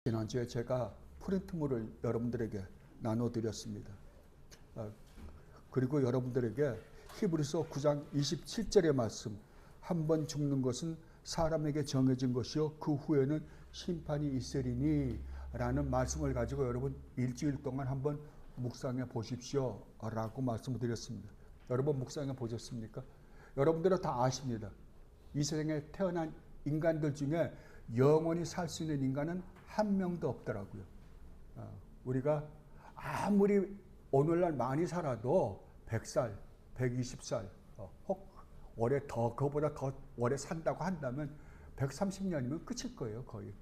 지난주에 제가 프린트물을 여러분들에게 나눠드렸습니다. 그리고 여러분들에게 히브리서 9장 27절의 말씀, 한 번 죽는 것은 사람에게 정해진 것이요 그 후에는 심판이 있으리니 라는 말씀을 가지고 여러분 일주일 동안 한번 묵상해 보십시오 라고 말씀을 드렸습니다. 여러분 묵상해 보셨습니까? 여러분들은 다 아십니다. 이 세상에 태어난 인간들 중에 영원히 살 수 있는 인간은 한 명도 없더라고요. 우리가 아무리 오늘날 많이 살아도 100살, 120살, 혹 올해 그거보다 더 오래 산다고 한다면 130년이면 끝일 거예요, 거의.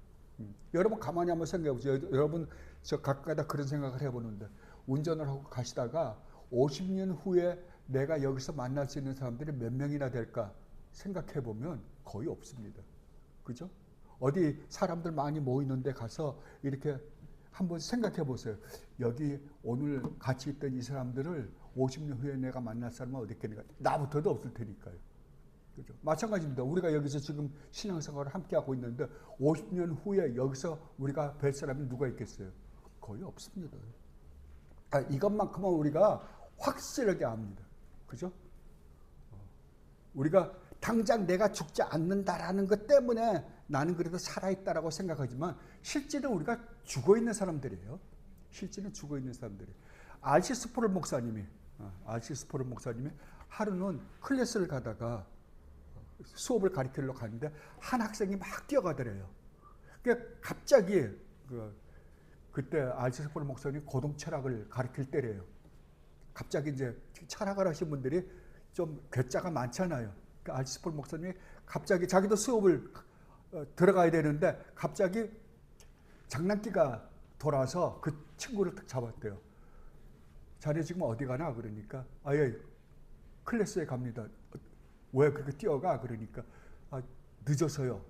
여러분 가만히 한번 생각해 보세요. 여러분 저 가끔가다 그런 생각을 해보는데 운전을 하고 가시다가 50년 후에 내가 여기서 만날 수 있는 사람들이 몇 명이나 될까 생각해 보면 거의 없습니다. 그죠? 어디 사람들 많이 모이는 데 가서 이렇게 한번 생각해 보세요. 여기 오늘 같이 있던 이 사람들을 50년 후에 내가 만날 사람은 어디 있겠는가? 나부터도 없을 테니까요. 그죠? 마찬가지입니다. 우리가 여기서 지금 신앙생활을 함께 하고 있는데 50년 후에 여기서 우리가 뵐 사람이 누가 있겠어요? 거의 없습니다. 이것만큼은 우리가 확실하게 압니다. 그죠? 우리가 당장 내가 죽지 않는다라는 것 때문에 나는 그래도 살아있다라고 생각하지만 실제는 우리가 죽어있는 사람들이에요. 실제는 죽어있는 사람들이에요. R.C. 스프롤 목사님이 하루는 클래스를 가다가 수업을 가르치러 가는데 한 학생이 막 뛰어가더래요. 그러니까 갑자기 그때 R.C. 스프롤 목사님이 고등 철학을 가르칠 때래요. 갑자기 이제 철학을 하신 분들이 좀 괴짜가 많잖아요. R.C. 스프롤 목사님이 갑자기 자기도 수업을 들어가야 되는데 갑자기 장난기가 돌아서 그 친구를 딱 잡았대요. 자네 지금 어디 가나? 그러니까 예, 클래스에 갑니다. 왜 그렇게 뛰어가? 그러니까 늦어서요.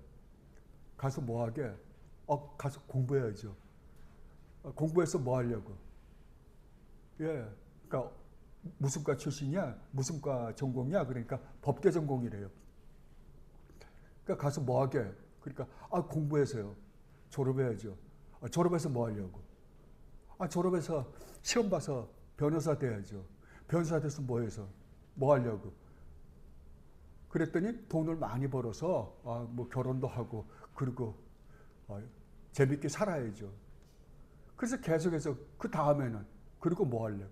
가서 뭐 하게? 가서 공부해야죠. 공부해서 뭐 하려고? 예, 그러니까 무슨 과 출신이야? 무슨 과 전공이야? 그러니까 법대 전공이래요. 그러니까 가서 뭐 하게? 그러니까 공부해서요. 졸업해야죠. 졸업해서 뭐 하려고? 졸업해서 시험 봐서 변호사 돼야죠. 변호사 돼서 뭐 해서? 뭐 하려고? 그랬더니 돈을 많이 벌어서 뭐 결혼도 하고 그리고 재밌게 살아야죠. 그래서 계속해서 그 다음에는 그리고 뭐 할래?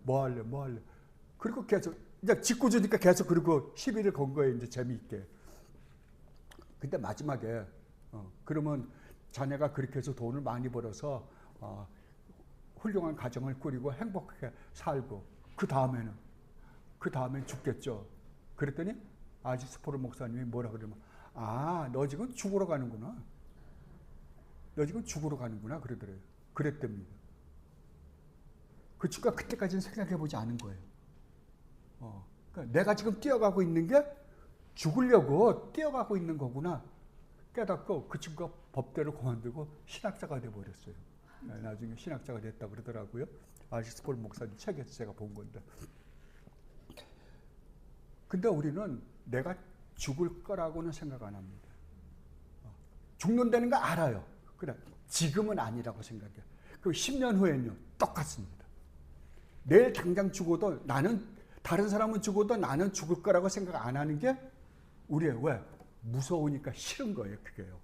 그리고 계속 이제 짓고 주니까 계속 그리고 시비를 건 거예요. 이제 재미있게. 근데 마지막에 그러면 자네가 그렇게 해서 돈을 많이 벌어서 훌륭한 가정을 꾸리고 행복하게 살고 그 다음엔 죽겠죠. 그랬더니 R.C. 스프롤 목사님이 뭐라 그러면 너 지금 죽으러 가는구나. 그러더래요. 그랬답니다. 그 친구가 그때까지는 생각해보지 않은 거예요. 그러니까 내가 지금 뛰어가고 있는 게 죽으려고 뛰어가고 있는 거구나 깨닫고 그 친구가 법대를 그만두고 신학자가 돼버렸어요. 나중에 신학자가 됐다고 그러더라고요. R.C. 스프롤 목사님 책에서 제가 본 건데. 근데 우리는 내가 죽을 거라고는 생각 안 합니다. 죽는다는 거 알아요. 그래, 지금은 아니라고 생각해요. 그리고 10년 후에는요, 똑같습니다. 내일 당장 죽어도 다른 사람은 죽어도 나는 죽을 거라고 생각 안 하는 게 우리의 왜? 무서우니까 싫은 거예요, 그게요.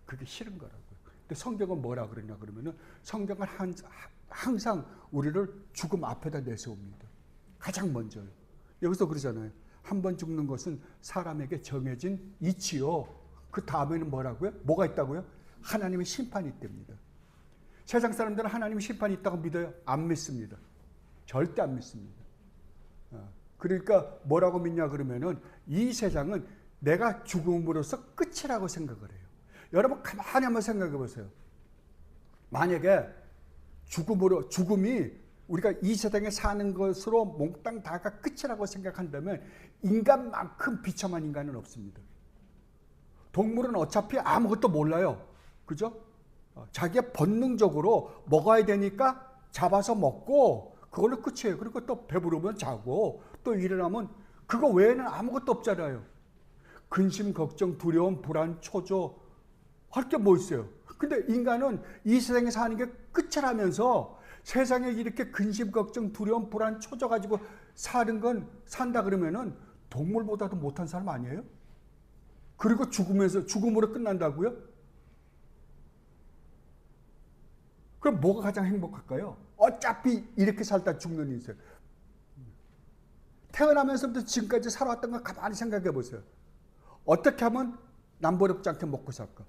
그게 싫은 거라고요. 근데 성경은 뭐라 그러냐 그러면은 성경은 항상 우리를 죽음 앞에다 내세웁니다. 가장 먼저요. 여기서 그러잖아요. 한 번 죽는 것은 사람에게 정해진 이치요. 그 다음에는 뭐라고요? 뭐가 있다고요? 하나님의 심판이 있답니다. 세상 사람들은 하나님의 심판이 있다고 믿어요? 안 믿습니다. 절대 안 믿습니다. 그러니까 뭐라고 믿냐 그러면은 이 세상은 내가 죽음으로써 끝이라고 생각을 해요. 여러분 가만히 한번 생각해 보세요. 만약에 죽음이 우리가 이 세상에 사는 것으로 몽땅 다가 끝이라고 생각한다면 인간만큼 비참한 인간은 없습니다. 동물은 어차피 아무것도 몰라요. 그죠? 자기가 본능적으로 먹어야 되니까 잡아서 먹고 그걸로 끝이에요. 그리고 또 배부르면 자고 또 일어나면 그거 외에는 아무것도 없잖아요. 근심, 걱정, 두려움, 불안, 초조 할 게 뭐 있어요? 근데 인간은 이 세상에 사는 게 끝이라면서 세상에 이렇게 근심, 걱정, 두려움, 불안, 초조 가지고 산다 그러면은 동물보다도 못한 사람 아니에요? 그리고 죽음으로 끝난다고요? 그럼 뭐가 가장 행복할까요? 어차피 이렇게 살다 죽는 인생. 태어나면서부터 지금까지 살아왔던 거 가만히 생각해 보세요. 어떻게 하면 남부럽지 않게 먹고 살까?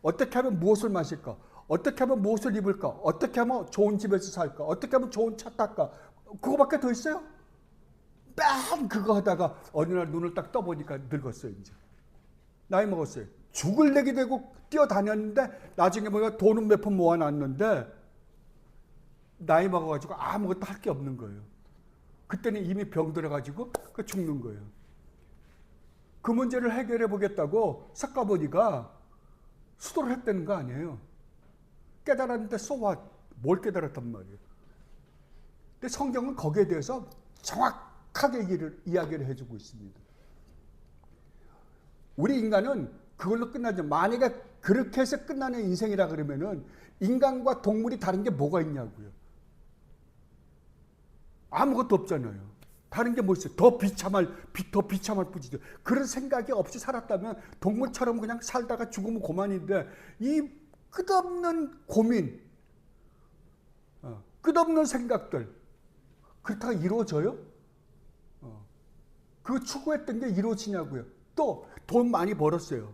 어떻게 하면 무엇을 마실까? 어떻게 하면 무엇을 입을까? 어떻게 하면 좋은 집에서 살까? 어떻게 하면 좋은 차 탈까? 그거밖에 더 있어요? 맨 그거 하다가 어느 날 눈을 딱 떠보니까 늙었어요. 이제 나이 먹었어요. 죽을 내기 되고 뛰어다녔는데 나중에 보니까 돈은 몇 푼 모아놨는데 나이 먹어가지고 아무것도 할 게 없는 거예요. 그때는 이미 병 들어가지고 죽는 거예요. 그 문제를 해결해 보겠다고 석가모니가 수도를 했다는 거 아니에요. 깨달았는데 뭘 깨달았단 말이에요. 근데 성경은 거기에 대해서 정확하게 이야기를 해주고 있습니다. 우리 인간은 그걸로 끝나죠. 만약에 그렇게 해서 끝나는 인생이라 그러면은 인간과 동물이 다른 게 뭐가 있냐고요. 아무것도 없잖아요. 다른 게 뭐 있어요? 더 비참할 뿐이죠. 그런 생각이 없이 살았다면 동물처럼 그냥 살다가 죽으면 그만인데 이 끝없는 고민, 끝없는 생각들 그렇다가 이루어져요? 그 추구했던 게 이루어지냐고요. 또 돈 많이 벌었어요.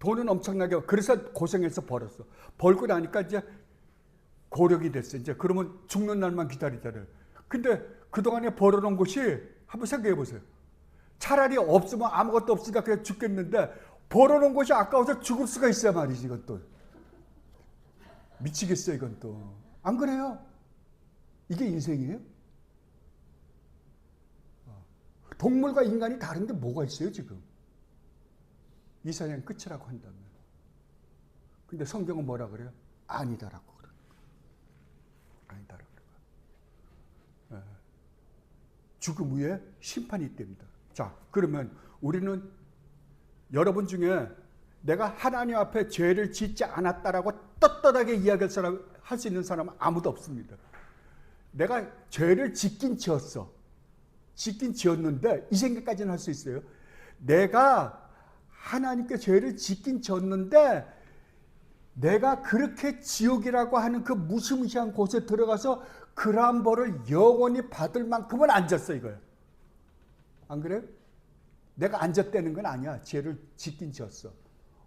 돈은 엄청나게 그래서 고생해서 벌었어. 벌고 나니까 이제 고력이 됐어. 이제 그러면 죽는 날만 기다리잖아요. 근데 그동안에 벌어놓은 것이 한번 생각해 보세요. 차라리 없으면 아무것도 없으니까 그냥 죽겠는데 벌어놓은 것이 아까워서 죽을 수가 있어야 말이지. 이건 또 미치겠어요. 이건 또 안 그래요? 이게 인생이에요? 동물과 인간이 다른 게 뭐가 있어요 지금? 이 세상의 끝이라고 한다면. 근데 성경은 뭐라 그래요? 아니다라고 그래요. 아니다라고 그래요. 죽음 후에 심판이 있답니다. 자, 그러면 우리는 여러분 중에 내가 하나님 앞에 죄를 짓지 않았다라고 떳떳하게 할 수 있는 사람은 아무도 없습니다. 내가 죄를 짓긴 지었는데 이 생각까지는 할 수 있어요. 내가 하나님께 죄를 짓긴 졌는데 내가 그렇게 지옥이라고 하는 그 무시무시한 곳에 들어가서 그러한 벌을 영원히 받을 만큼은 안 졌어 이거예요. 안 그래요? 내가 안 졌다는 건 아니야. 죄를 짓긴 졌어.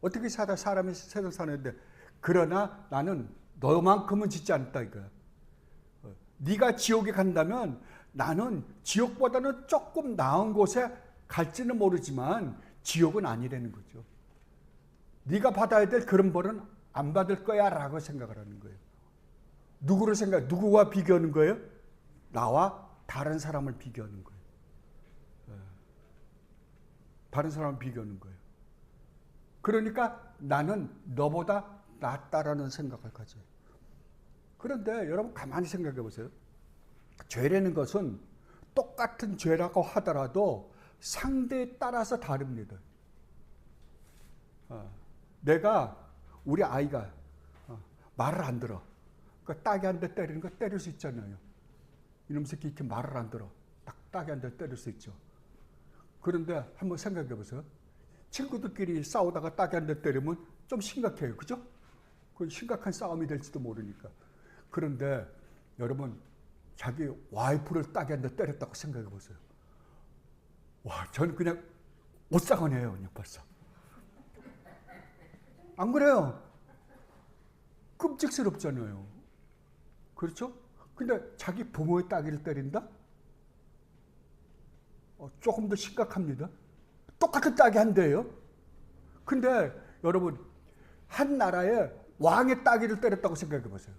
어떻게 사람이 세상 사는데 그러나 나는 너만큼은 짓지 않았다 이거야. 네가 지옥에 간다면 나는 지옥보다는 조금 나은 곳에 갈지는 모르지만 지옥은 아니라는 거죠. 네가 받아야 될 그런 벌은 안 받을 거야 라고 생각을 하는 거예요. 누구와 비교하는 거예요? 나와 다른 사람을 비교하는 거예요. 다른 사람을 비교하는 거예요. 그러니까 나는 너보다 낫다라는 생각을 가져요. 그런데 여러분 가만히 생각해 보세요. 죄라는 것은 똑같은 죄라고 하더라도 상대에 따라서 다릅니다. 우리 아이가 말을 안 들어. 그러니까 딱이 한 대 때리는 거 때릴 수 있잖아요. 이놈 새끼 이렇게 말을 안 들어. 딱이 한 대 때릴 수 있죠. 그런데 한번 생각해 보세요. 친구들끼리 싸우다가 딱이 한 대 때리면 좀 심각해요. 그죠? 그건 심각한 싸움이 될지도 모르니까. 그런데 여러분 자기 와이프를 딱이 한 대 때렸다고 생각해 보세요. 와, 저는 그냥 못사거네요. 그냥 벌써. 안 그래요? 끔찍스럽잖아요. 그렇죠? 근데 자기 부모의 따귀를 때린다? 조금 더 심각합니다. 똑같은 따귀 한 대예요. 근데 여러분 한 나라에 왕의 따귀를 때렸다고 생각해 보세요.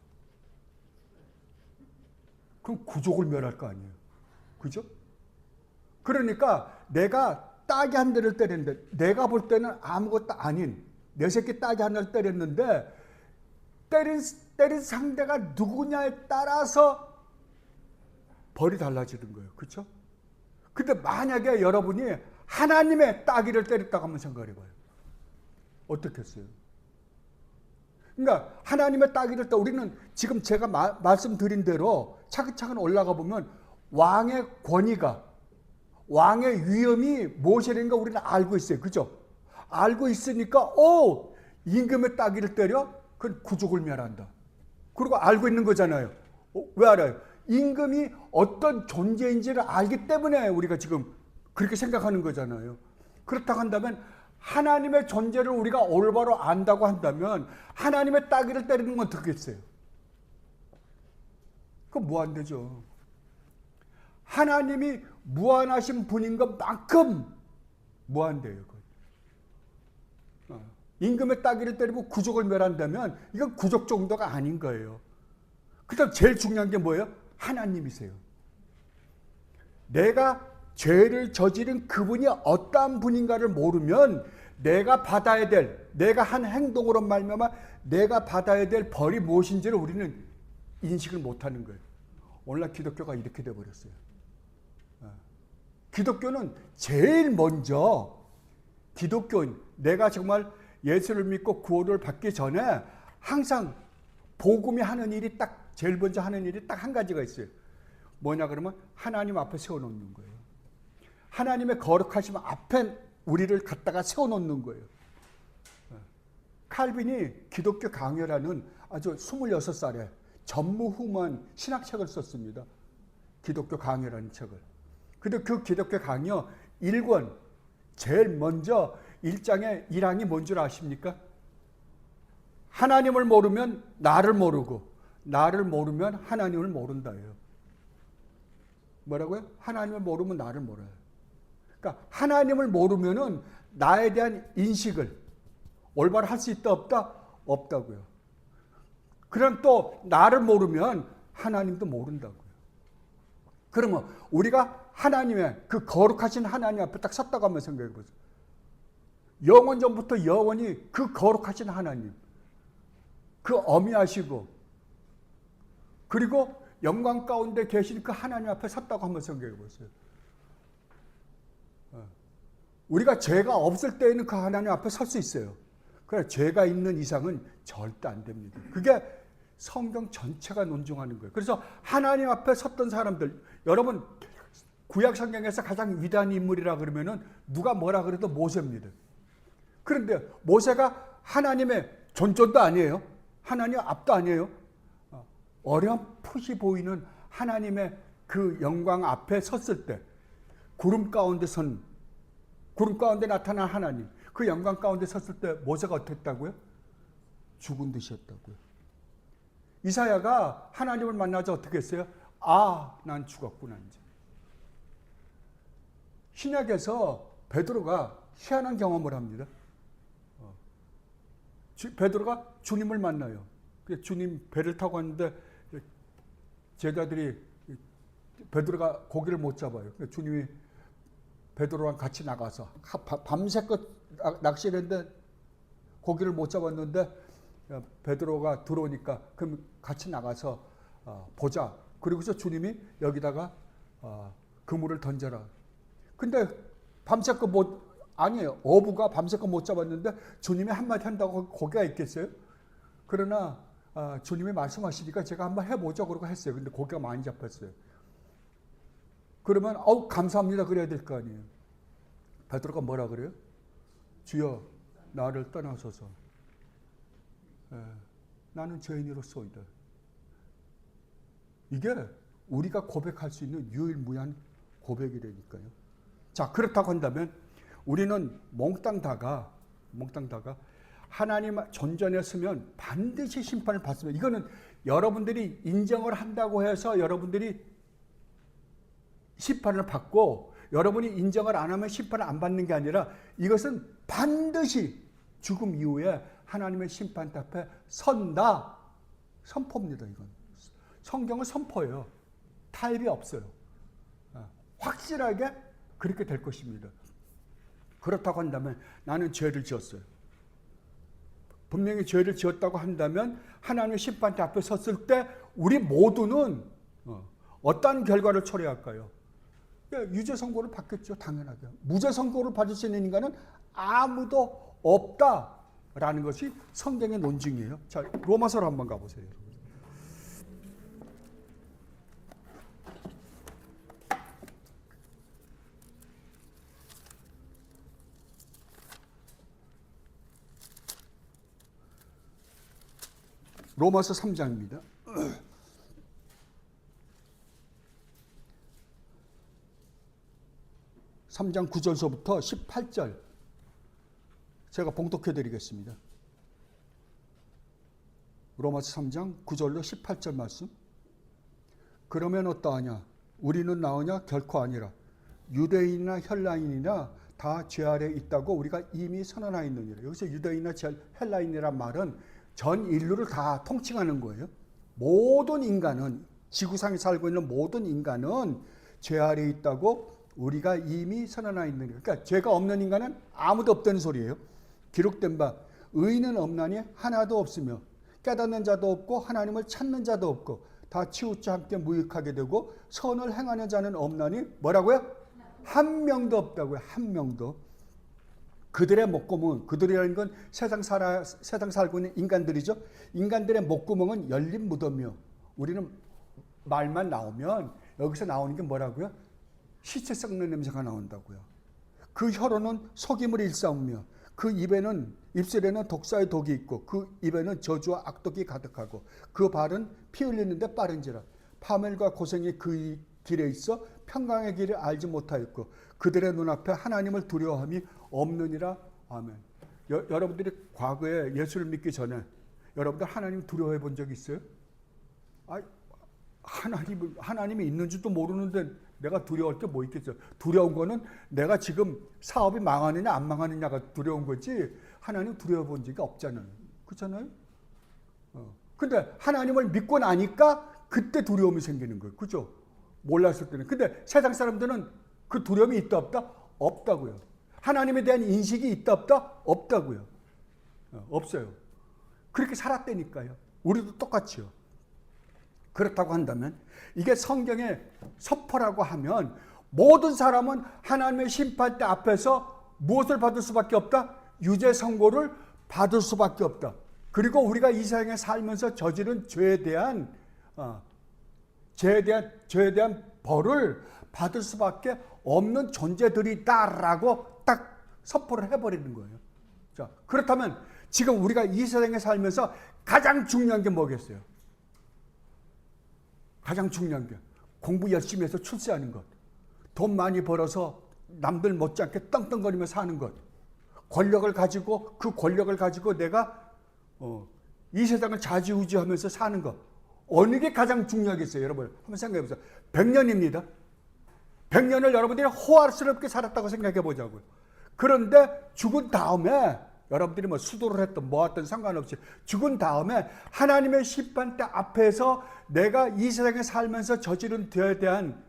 그럼 구족을 멸할 거 아니에요. 그죠? 그러니까 내가 따귀 한 대를 때렸는데 내가 볼 때는 아무것도 아닌 내 새끼 따귀 하나를 때렸는데 때린 상대가 누구냐에 따라서 벌이 달라지는 거예요. 그렇죠? 근데 만약에 여러분이 하나님의 따귀를 때렸다고 한번 생각해 봐요. 어떻겠어요? 그러니까 하나님의 딱이 될 때 우리는 지금 제가 말씀드린 대로 차근차근 올라가 보면 왕의 권위가, 왕의 위엄이 무엇이라는 거 우리는 알고 있어요. 그죠? 알고 있으니까 임금의 따귀를 때려? 그건 구족을 멸한다. 그리고 알고 있는 거잖아요. 왜 알아요? 임금이 어떤 존재인지를 알기 때문에 우리가 지금 그렇게 생각하는 거잖아요. 그렇다고 한다면 하나님의 존재를 우리가 올바로 안다고 한다면 하나님의 따귀를 때리는 건 어떻겠어요? 그건 무한대죠. 하나님이 무한하신 분인 것만큼 무한대요. 임금의 따귀를 때리고 구족을 멸한다면 이건 구족 정도가 아닌 거예요. 그다음 제일 중요한 게 뭐예요? 하나님이세요. 내가 죄를 저지른 그분이 어떠한 분인가를 모르면 내가 받아야 될, 내가 한 행동으로 말미암아 내가 받아야 될 벌이 무엇인지를 우리는 인식을 못하는 거예요. 오늘날 기독교가 이렇게 돼버렸어요. 기독교는 제일 먼저 기독교인, 내가 정말 예수를 믿고 구원을 받기 전에 항상 복음이 하는 일이 딱 제일 먼저 하는 일이 딱 한 가지가 있어요. 뭐냐 그러면 하나님 앞에 세워놓는 거예요. 하나님의 거룩하심 앞에 우리를 갖다가 세워놓는 거예요. 칼빈이 기독교 강요라는 아주 26살에 전무후무한 신학책을 썼습니다. 기독교 강요라는 책을. 근데 그 기독교 강요 1권 제일 먼저 1장의 1항이 뭔 줄 아십니까? 하나님을 모르면 나를 모르고 나를 모르면 하나님을 모른다예요. 뭐라고요? 하나님을 모르면 나를 몰라요. 그러니까 하나님을 모르면은 나에 대한 인식을 올바로 할 수 있다 없다? 없다고요. 그럼 또 나를 모르면 하나님도 모른다고요. 그러면 우리가 하나님의 그 거룩하신 하나님 앞에 딱 섰다고 한번 생각해 보세요. 영원 전부터 영원히 그 거룩하신 하나님, 그 어미하시고 그리고 영광 가운데 계신 그 하나님 앞에 섰다고 한번 생각해 보세요. 우리가 죄가 없을 때에는 그 하나님 앞에 설 수 있어요. 그러나 죄가 있는 이상은 절대 안 됩니다. 그게 성경 전체가 논증하는 거예요. 그래서 하나님 앞에 섰던 사람들, 여러분 구약 성경에서 가장 위대한 인물이라 그러면은 누가 뭐라 그래도 모세입니다. 그런데 모세가 하나님의 존존도 아니에요. 하나님 앞도 아니에요. 어렴풋이 보이는 하나님의 그 영광 앞에 섰을 때 구름 가운데 나타난 하나님, 그 영광 가운데 섰을 때 모세가 어땠다고요? 죽은 듯이 했다고요. 이사야가 하나님을 만나자 어떻게 했어요? 난 죽었구나 이제. 신약에서 베드로가 희한한 경험을 합니다. 베드로가 주님을 만나요. 주님 배를 타고 왔는데 제자들이 베드로가 고기를 못 잡아요. 주님이 베드로랑 같이 나가서 밤새껏 낚시를 했는데 고기를 못 잡았는데 베드로가 들어오니까 그럼 같이 나가서 보자. 그리고서 주님이 여기다가 그물을 던져라. 근데 밤새껏 아니에요. 어부가 밤새껏 못 잡았는데 주님이 한마디 한다고 고기가 있겠어요? 그러나 주님이 말씀하시니까 제가 한번 해보죠. 그러고 했어요. 근데 고기가 많이 잡혔어요. 그러면 감사합니다 그래야 될 거 아니에요. 베드로가 뭐라 그래요? 주여 나를 떠나소서. 나는 죄인으로서이다. 이게 우리가 고백할 수 있는 유일무이한 고백이라니까요. 자, 그렇다고 한다면 우리는 몽땅 다가 하나님 존전에 서면 반드시 심판을 받습니다. 이거는 여러분들이 인정을 한다고 해서 여러분들이 심판을 받고 여러분이 인정을 안 하면 심판을 안 받는 게 아니라 이것은 반드시 죽음 이후에 하나님의 심판 앞에 선다. 선포입니다. 이건 성경은 선포예요. 타협이 없어요. 확실하게 그렇게 될 것입니다. 그렇다고 한다면 나는 죄를 지었어요. 분명히 죄를 지었다고 한다면 하나님의 심판 앞에 섰을 때 우리 모두는 어떤 결과를 초래할까요? 유죄 선고를 받겠죠. 당연하게. 무죄 선고를 받을 수 있는 인간은 아무도 없다. 라는 것이 성경의 논증이에요. 자, 로마서로 한번 가보세요. 로마서 3장입니다. 3장 9절서부터 18절 제가 봉독해 드리겠습니다. 로마서 3장 9절로 18절 말씀. 그러면 어떠하냐? 우리는 나으냐? 결코 아니라. 유대인이나 헬라인이나 다 죄 아래 있다고 우리가 이미 선언하였느니라. 여기서 유대인이나 헬라인이란 말은 전 인류를 다 통칭하는 거예요. 모든 인간은, 지구상에 살고 있는 모든 인간은 죄 아래 있다고 우리가 이미 선언하였느니라. 그러니까 죄가 없는 인간은 아무도 없다는 소리예요. 기록된 바 의인은 없나니 하나도 없으며 깨닫는 자도 없고 하나님을 찾는 자도 없고 다 치우쳐 함께 무익하게 되고 선을 행하는 자는 없나니 뭐라고요? 한 명도 없다고요. 한 명도. 그들의 목구멍, 그들이라는 건 세상 살고 있는 인간들이죠. 인간들의 목구멍은 열린 무덤이요. 우리는 말만 나오면 여기서 나오는 게 뭐라고요? 시체 썩는 냄새가 나온다고요. 그 혀로는 속임을 일삼으며 그 입술에는 독사의 독이 있고 그 입에는 저주와 악독이 가득하고 그 발은 피 흘리는데 빠른지라. 파멸과 고생이 그 길에 있어 평강의 길을 알지 못하였고 그들의 눈앞에 하나님을 두려워함이 없느니라. 아멘. 여러분들이 과거에 예수를 믿기 전에 여러분들 하나님 두려워해 본 적 있어요? 하나님이 있는 줄도 모르는데 내가 두려울 게 뭐 있겠어요? 두려운 거는 내가 지금 사업이 망하느냐 안 망하느냐가 두려운 거지 하나님 두려워 본 적이 없잖아요. 그렇잖아요? 근데 하나님을 믿고 나니까 그때 두려움이 생기는 거예요. 그죠? 몰랐을 때는. 근데 세상 사람들은 그 두려움이 있다 없다? 없다고요. 하나님에 대한 인식이 있다 없다? 없다고요. 없어요. 그렇게 살았다니까요. 우리도 똑같이요. 그렇다고 한다면 이게 성경의 서퍼라고 하면 모든 사람은 하나님의 심판대 앞에서 무엇을 받을 수밖에 없다? 유죄 선고를 받을 수밖에 없다. 그리고 우리가 이 세상에 살면서 저지른 죄에 대한 벌을 받을 수밖에 없는 존재들이다라고 딱 선포를 해버리는 거예요. 자, 그렇다면 지금 우리가 이 세상에 살면서 가장 중요한 게 뭐겠어요? 가장 중요한 게 공부 열심히 해서 출세하는 것, 돈 많이 벌어서 남들 못지않게 떵떵거리며 사는 것, 권력을 가지고 그 권력을 가지고 내가 이 세상을 좌지우지하면서 사는 것, 어느 게 가장 중요하겠어요? 여러분 한번 생각해 보세요. 100년입니다. 100년을 여러분들이 호화스럽게 살았다고 생각해 보자고요. 그런데 죽은 다음에 여러분들이 뭐 수도를 했든 뭐 하든 상관없이 죽은 다음에 하나님의 심판대 앞에서 내가 이 세상에 살면서 저지른 죄에 대한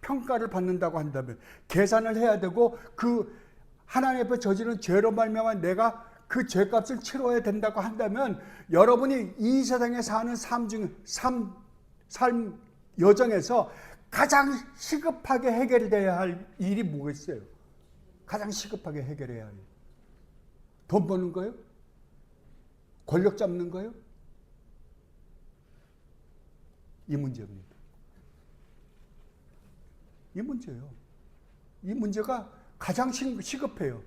평가를 받는다고 한다면 계산을 해야 되고 그 하나님 앞에 저지른 죄로 말미암아 내가 그 죄값을 치러야 된다고 한다면 여러분이 이 세상에 사는 삶 여정에서 가장 시급하게 해결돼야 할 일이 뭐겠어요? 가장 시급하게 해결해야 할 일. 돈 버는 거요? 권력 잡는 거요? 이 문제입니다. 이 문제예요. 이 문제가 가장 시급해요.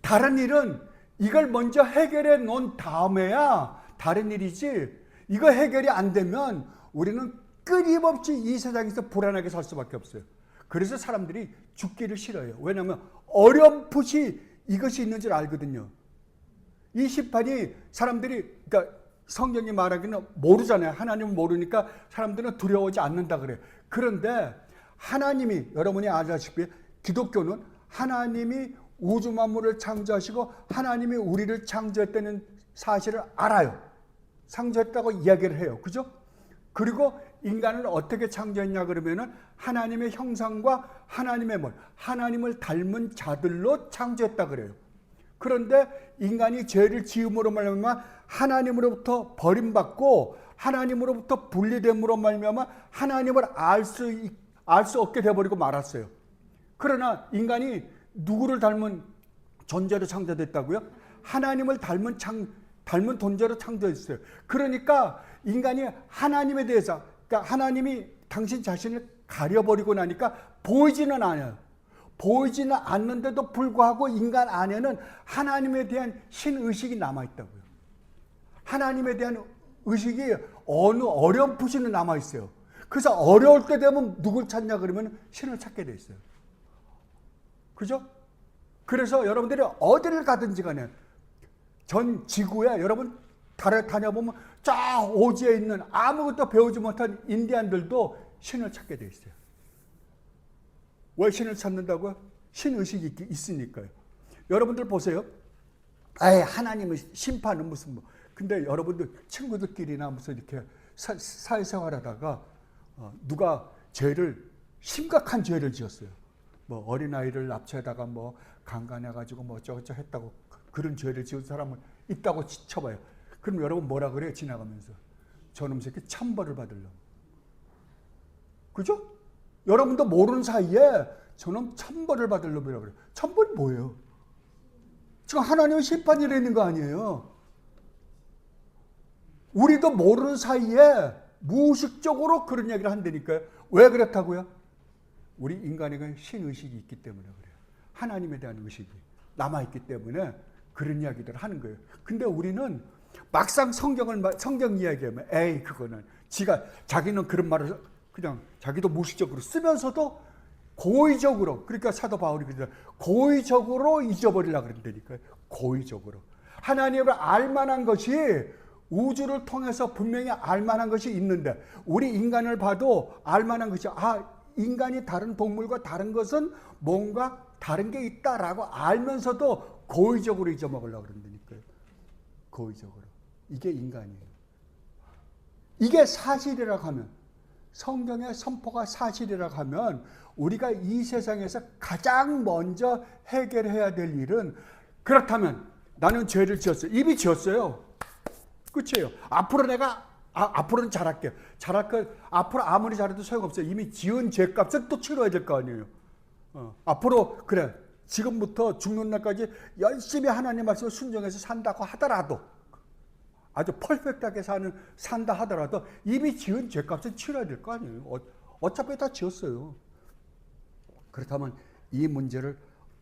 다른 일은 이걸 먼저 해결해 놓은 다음에야 다른 일이지 이거 해결이 안 되면 우리는 끊임없이 이 세상에서 불안하게 살 수밖에 없어요. 그래서 사람들이 죽기를 싫어해요. 왜냐하면 어렴풋이 이것이 있는 줄 알거든요. 이 심판이 사람들이 그러니까 성경이 말하기는 모르잖아요. 하나님은 모르니까 사람들은 두려워하지 않는다 그래요. 그런데 하나님이 여러분이 아시다시피 기독교는 하나님이 우주 만물을 창조하시고 하나님이 우리를 창조했다는 사실을 알아요. 창조했다고 이야기를 해요. 그죠? 그리고 인간을 어떻게 창조했냐 그러면은 하나님의 형상과 하나님을 닮은 자들로 창조했다 그래요. 그런데 인간이 죄를 지음으로 말미암아 하나님으로부터 버림받고 하나님으로부터 분리됨으로 말미암아 하나님을 알 수 없게 되어버리고 말았어요. 그러나 인간이 누구를 닮은 존재로 창조됐다고요? 하나님을 닮은 존재로 창조했어요. 그러니까 인간이 하나님에 대해서, 그러니까 하나님이 당신 자신을 가려버리고 나니까 보이지는 않아요. 보이지는 않는데도 불구하고 인간 안에는 하나님에 대한 신의식이 남아있다고요. 하나님에 대한 의식이 어느 어렴풋이는 남아있어요. 그래서 어려울 때 되면 누굴 찾냐 그러면 신을 찾게 돼 있어요. 그죠? 그래서 여러분들이 어디를 가든지 간에 전 지구에 여러분 달에 다녀보면 저 오지에 있는 아무것도 배우지 못한 인디안들도 신을 찾게 돼 있어요. 왜 신을 찾는다고요? 신의식이 있으니까요. 여러분들 보세요. 하나님의 심판은 무슨 뭐. 근데 여러분들 친구들끼리나 무슨 이렇게 사회생활 하다가 누가 심각한 죄를 지었어요. 뭐 어린아이를 납치하다가 뭐 강간해가지고 뭐 어쩌고저쩌고 했다고 그런 죄를 지은 사람은 있다고 쳐봐요. 그럼 여러분 뭐라 그래요? 지나가면서. 저놈 새끼 천벌을 받으려고. 그죠? 여러분도 모르는 사이에 저놈 천벌을 받으려고 그래요. 천벌이 뭐예요? 지금 하나님의 심판이 있는 거 아니에요? 우리도 모르는 사이에 무의식적으로 그런 얘기를 한다니까요. 왜 그렇다고요? 우리 인간에게 신의식이 있기 때문에 그래요. 하나님에 대한 의식이 남아있기 때문에 그런 이야기들을 하는 거예요. 근데 우리는 막상 성경 이야기하면 그거는 자기는 그런 말을 그냥 자기도 무의식적으로 쓰면서도 고의적으로, 그러니까 사도 바울이 그러잖아요. 고의적으로 잊어버리려고 그런다니까요. 고의적으로. 하나님을 알만한 것이 우주를 통해서 분명히 알만한 것이 있는데 우리 인간을 봐도 알만한 것이 인간이 다른 동물과 다른 것은 뭔가 다른 게 있다라고 알면서도 고의적으로 잊어먹으려고 그런다니까요. 고의적으로. 이게 인간이에요. 이게 사실이라고 하면, 성경의 선포가 사실이라고 하면 우리가 이 세상에서 가장 먼저 해결해야 될 일은, 그렇다면 나는 죄를 지었어요. 이미 지었어요. 끝이에요. 앞으로는 잘할게요. 앞으로 아무리 잘해도 소용없어요. 이미 지은 죄값은 또 치러야 될 거 아니에요. 앞으로 그래. 지금부터 죽는 날까지 열심히 하나님 말씀을 순종해서 산다고 하더라도, 아주 퍼펙트하게 산다 하더라도 이미 지은 죄값은 치러야 될 거 아니에요. 어차피 다 지었어요. 그렇다면 이 문제를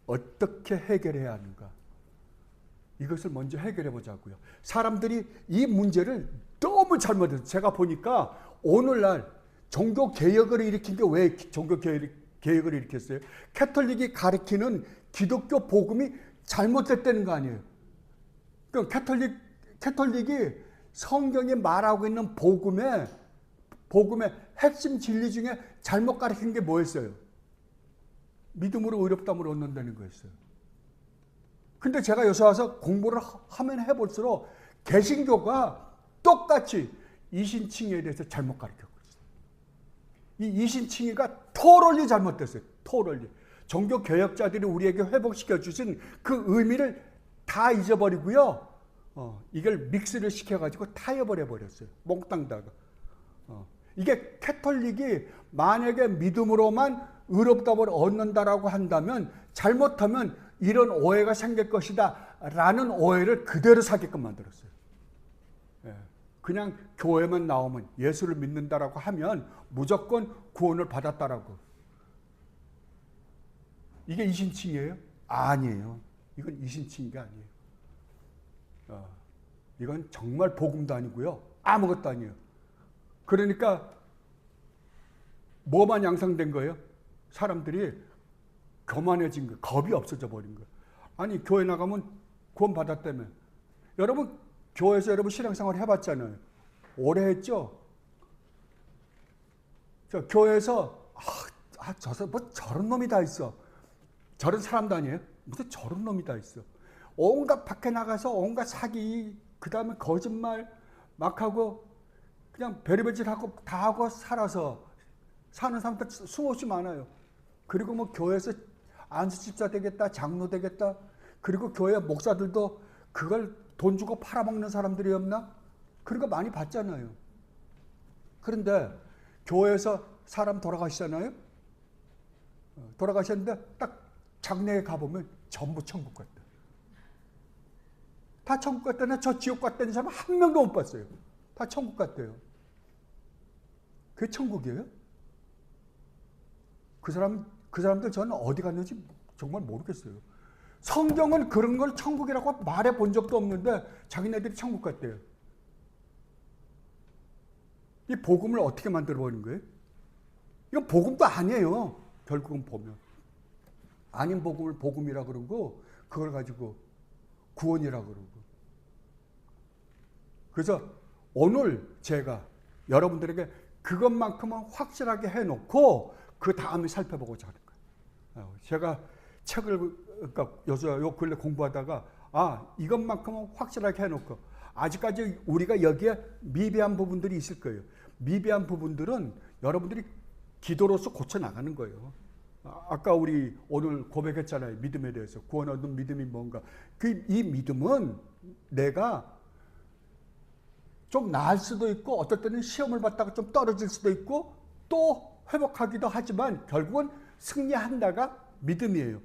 어떻게 해결해야 하는가? 이것을 먼저 해결해 보자고요. 사람들이 이 문제를 너무 잘못해서, 제가 보니까 오늘날 종교 개혁을 일으킨 게 왜 종교 개혁을 일으켰어요? 캐톨릭이 가리키는 기독교 복음이 잘못됐다는 거 아니에요. 그러니까 캐톨릭이 성경이 말하고 있는 복음의 핵심 진리 중에 잘못 가르친 게 뭐였어요? 믿음으로 의롭다함을 얻는다는 거였어요. 근데 제가 여기서 와서 공부를 하면 해볼수록 개신교가 똑같이 이신칭의에 대해서 잘못 가르쳤고 있어요. 이 이신칭의가 토럴리 잘못됐어요. 토럴리. 종교 개혁자들이 우리에게 회복시켜 주신 그 의미를 다 잊어버리고요. 이걸 믹스를 시켜가지고 타협을 해버렸어요. 몽땅 다가. 이게 캐톨릭이 만약에 믿음으로만 의롭다함을 얻는다라고 한다면, 잘못하면 이런 오해가 생길 것이다 라는 오해를 그대로 사게끔 만들었어요. 그냥 교회만 나오면, 예수를 믿는다라고 하면 무조건 구원을 받았다라고. 이게 이신칭이에요? 아니에요. 이건 이신칭이가 아니에요. 이건 정말 복음도 아니고요. 아무것도 아니에요. 그러니까 뭐만 양상된 거예요? 사람들이 교만해진 거, 겁이 없어져 버린 거예요. 아니, 교회 나가면 구원 받았다며. 여러분, 교회에서 여러분 신앙생활 해봤잖아요. 오래 했죠? 교회에서, 저런 놈이 다 있어. 저런 사람도 아니에요? 무슨 저런 놈이 다 있어. 온갖 밖에 나가서 온갖 사기, 그 다음에 거짓말 막 하고, 그냥 별의별 짓 하고 다 하고 살아서 사는 사람들 수없이 많아요. 그리고 뭐 교회에서 안수집사 되겠다, 장로 되겠다. 그리고 교회 목사들도 그걸 돈 주고 팔아먹는 사람들이 없나? 그런 거 많이 봤잖아요. 그런데 교회에서 사람 돌아가시잖아요. 돌아가셨는데 딱 장례에 가보면 전부 천국 갔다. 다 천국 갔다나 저 지옥 갔다는 사람 한 명도 못 봤어요. 다 천국 갔대요. 그게 천국이에요? 그 사람들 저는 어디 갔는지 정말 모르겠어요. 성경은 그런 걸 천국이라고 말해 본 적도 없는데 자기네들이 천국 갔대요. 이 복음을 어떻게 만들어 버린 거예요? 이건 복음도 아니에요. 결국은 보면. 아닌 복음을 복음이라 그러고 그걸 가지고 구원이라 그러고. 그래서 오늘 제가 여러분들에게 그것만큼은 확실하게 해놓고 그 다음에 살펴보고자 하는 거예요. 제가 책을 그러니까 요 근래 공부하다가 이것만큼은 확실하게 해놓고 아직까지 우리가 여기에 미비한 부분들이 있을 거예요. 미비한 부분들은 여러분들이 기도로서 고쳐 나가는 거예요. 아까 우리 오늘 고백했잖아요. 믿음에 대해서. 구원 얻은 믿음이 뭔가. 이 믿음은 내가 좀 나을 수도 있고 어떨 때는 시험을 받다가 좀 떨어질 수도 있고 또 회복하기도 하지만 결국은 승리한다가 믿음이에요.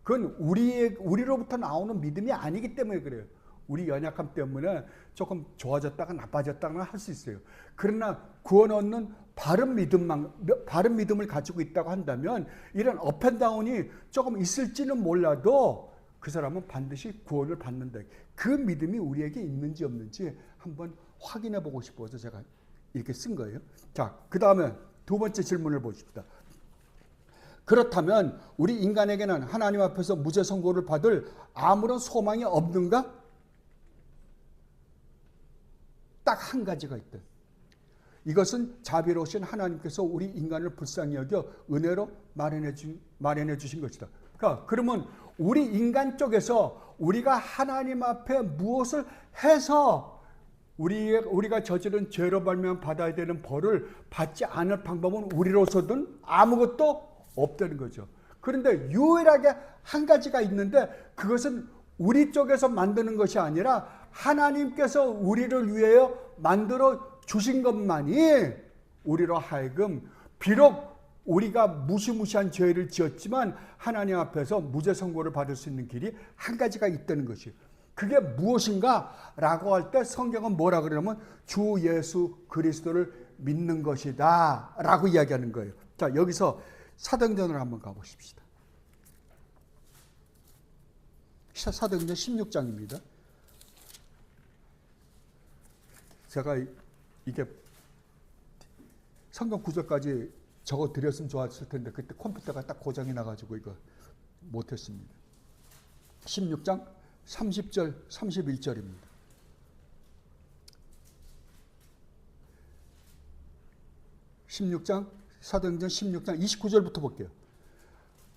그건 우리로부터 나오는 믿음이 아니기 때문에 그래요. 우리 연약함 때문에 조금 좋아졌다가 나빠졌다가 할 수 있어요. 그러나 구원 얻는 바른 믿음을 가지고 있다고 한다면 이런 업앤다운이 조금 있을지는 몰라도 그 사람은 반드시 구원을 받는다. 그 믿음이 우리에게 있는지 없는지 한번 확인해 보고 싶어서 제가 이렇게 쓴 거예요. 자, 그 다음에 두 번째 질문을 보십시다. 그렇다면 우리 인간에게는 하나님 앞에서 무죄 선고를 받을 아무런 소망이 없는가? 딱 한 가지가 있다. 이것은 자비로우신 하나님께서 우리 인간을 불쌍히 여겨 은혜로 마련해 주신 것이다. 그러니까 그러면 우리 인간 쪽에서 우리가 하나님 앞에 무엇을 해서 우리가 저지른 죄로 말미암아 받아야 되는 벌을 받지 않을 방법은 우리로서는 아무것도 없다는 거죠. 그런데 유일하게 한 가지가 있는데 그것은 우리 쪽에서 만드는 것이 아니라 하나님께서 우리를 위하여 만들어 주신 것만이 우리로 하여금 비록 우리가 무시무시한 죄를 지었지만 하나님 앞에서 무죄 선고를 받을 수 있는 길이 한 가지가 있다는 것이에요. 그게 무엇인가? 라고 할 때 성경은 뭐라 그러냐면 주 예수 그리스도를 믿는 것이다 라고 이야기하는 거예요. 자, 여기서 사도행전으로 한번 가보십시다. 사도행전 16장입니다. 제가 이게 성경 구절까지 적어 드렸으면 좋았을 텐데 그때 컴퓨터가 딱 고장이 나가지고 이거 못했습니다. 16장 30절 31절입니다. 사도행전 16장 29절부터 볼게요.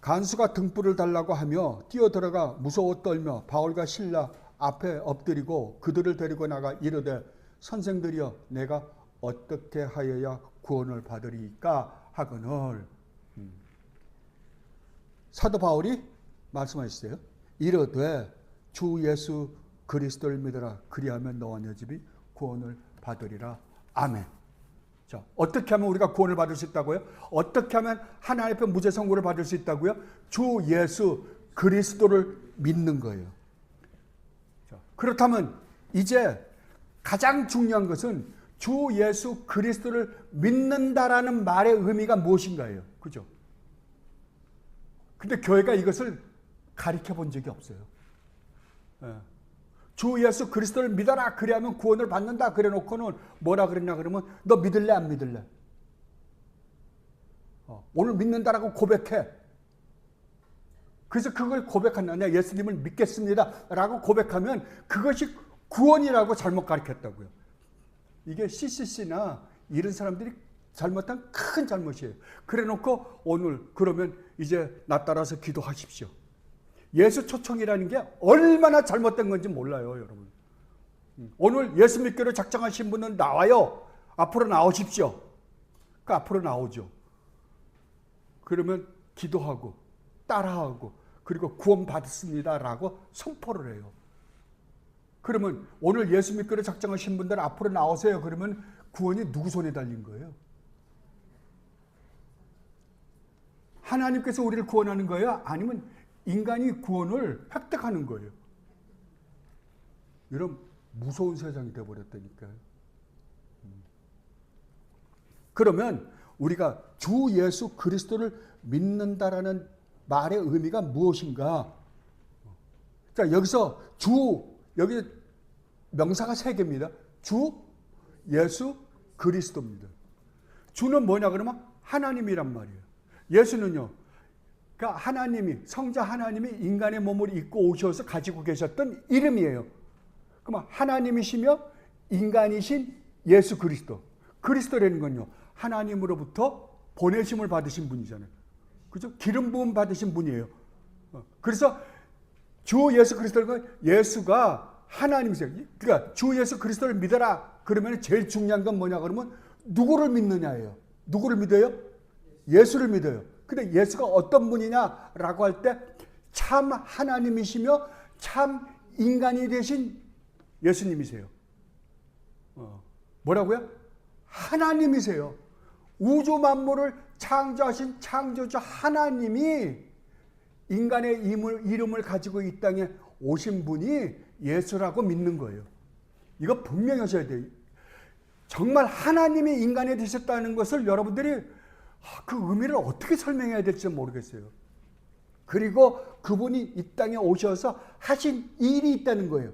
간수가 등불을 달라고 하며 뛰어들어가 무서워 떨며 바울과 실라 앞에 엎드리고 그들을 데리고 나가 이르되 선생들이여 내가 어떻게 하여야 구원을 받으리까 하거늘. 사도 바울이 말씀하셨어요. 이르되 주 예수 그리스도를 믿으라 그리하면 너와 네 집이 구원을 받으리라. 아멘. 자, 어떻게 하면 우리가 구원을 받을 수 있다고요? 어떻게 하면 하나님 앞에 무죄 선고를 받을 수 있다고요? 주 예수 그리스도를 믿는 거예요. 자, 그렇다면 이제 가장 중요한 것은 주 예수 그리스도를 믿는다라는 말의 의미가 무엇인가요? 그죠? 근데 교회가 이것을 가르쳐 본 적이 없어요. 주 예수 그리스도를 믿어라 그래야면 구원을 받는다 그래 놓고는 뭐라 그랬냐 그러면 너 믿을래 안 믿을래? 오늘 믿는다라고 고백해. 그래서 그걸 고백한다. 내가 예수님을 믿겠습니다 라고 고백하면 그것이 구원이라고 잘못 가르쳤다고요. 이게 CCC나 이런 사람들이 잘못한 큰 잘못이에요. 그래 놓고 오늘 그러면 이제 나 따라서 기도하십시오. 예수 초청이라는 게 얼마나 잘못된 건지 몰라요, 여러분. 오늘 예수 믿기로 작정하신 분은 나와요. 앞으로 나오십시오. 그 앞으로 나오죠. 그러면 기도하고 따라하고 그리고 구원 받습니다라고 선포를 해요. 그러면 오늘 예수 믿기로 작정하신 분들 앞으로 나오세요. 그러면 구원이 누구 손에 달린 거예요? 하나님께서 우리를 구원하는 거예요? 아니면 인간이 구원을 획득하는 거예요? 이런 무서운 세상이 되어버렸다니까요. 그러면 우리가 주 예수 그리스도를 믿는다라는 말의 의미가 무엇인가? 자, 여기서 여기 명사가 3개입니다. 주 예수 그리스도입니다. 주는 뭐냐 그러면 하나님이란 말이에요. 예수는요, 그러니까 하나님이, 성자 하나님이 인간의 몸을 입고 오셔서 가지고 계셨던 이름이에요. 그러면 하나님이시며 인간이신 예수 그리스도. 그리스도라는 건요, 하나님으로부터 보내심을 받으신 분이잖아요. 그죠? 기름 부음 받으신 분이에요. 그래서 주 예수 그리스도는 예수가 하나님이세요. 그러니까 주 예수 그리스도를 믿어라. 그러면 제일 중요한 건 뭐냐 그러면 누구를 믿느냐예요. 누구를 믿어요? 예수를 믿어요. 근데 예수가 어떤 분이냐라고 할 때 참 하나님이시며 참 인간이 되신 예수님이세요. 뭐라고요? 하나님이세요. 우주 만물을 창조하신 창조주 하나님이 인간의 이름을 가지고 이 땅에 오신 분이 예수라고 믿는 거예요. 이거 분명히 하셔야 돼요. 정말 하나님이 인간이 되셨다는 것을 여러분들이 그 의미를 어떻게 설명해야 될지 모르겠어요. 그리고 그분이 이 땅에 오셔서 하신 일이 있다는 거예요.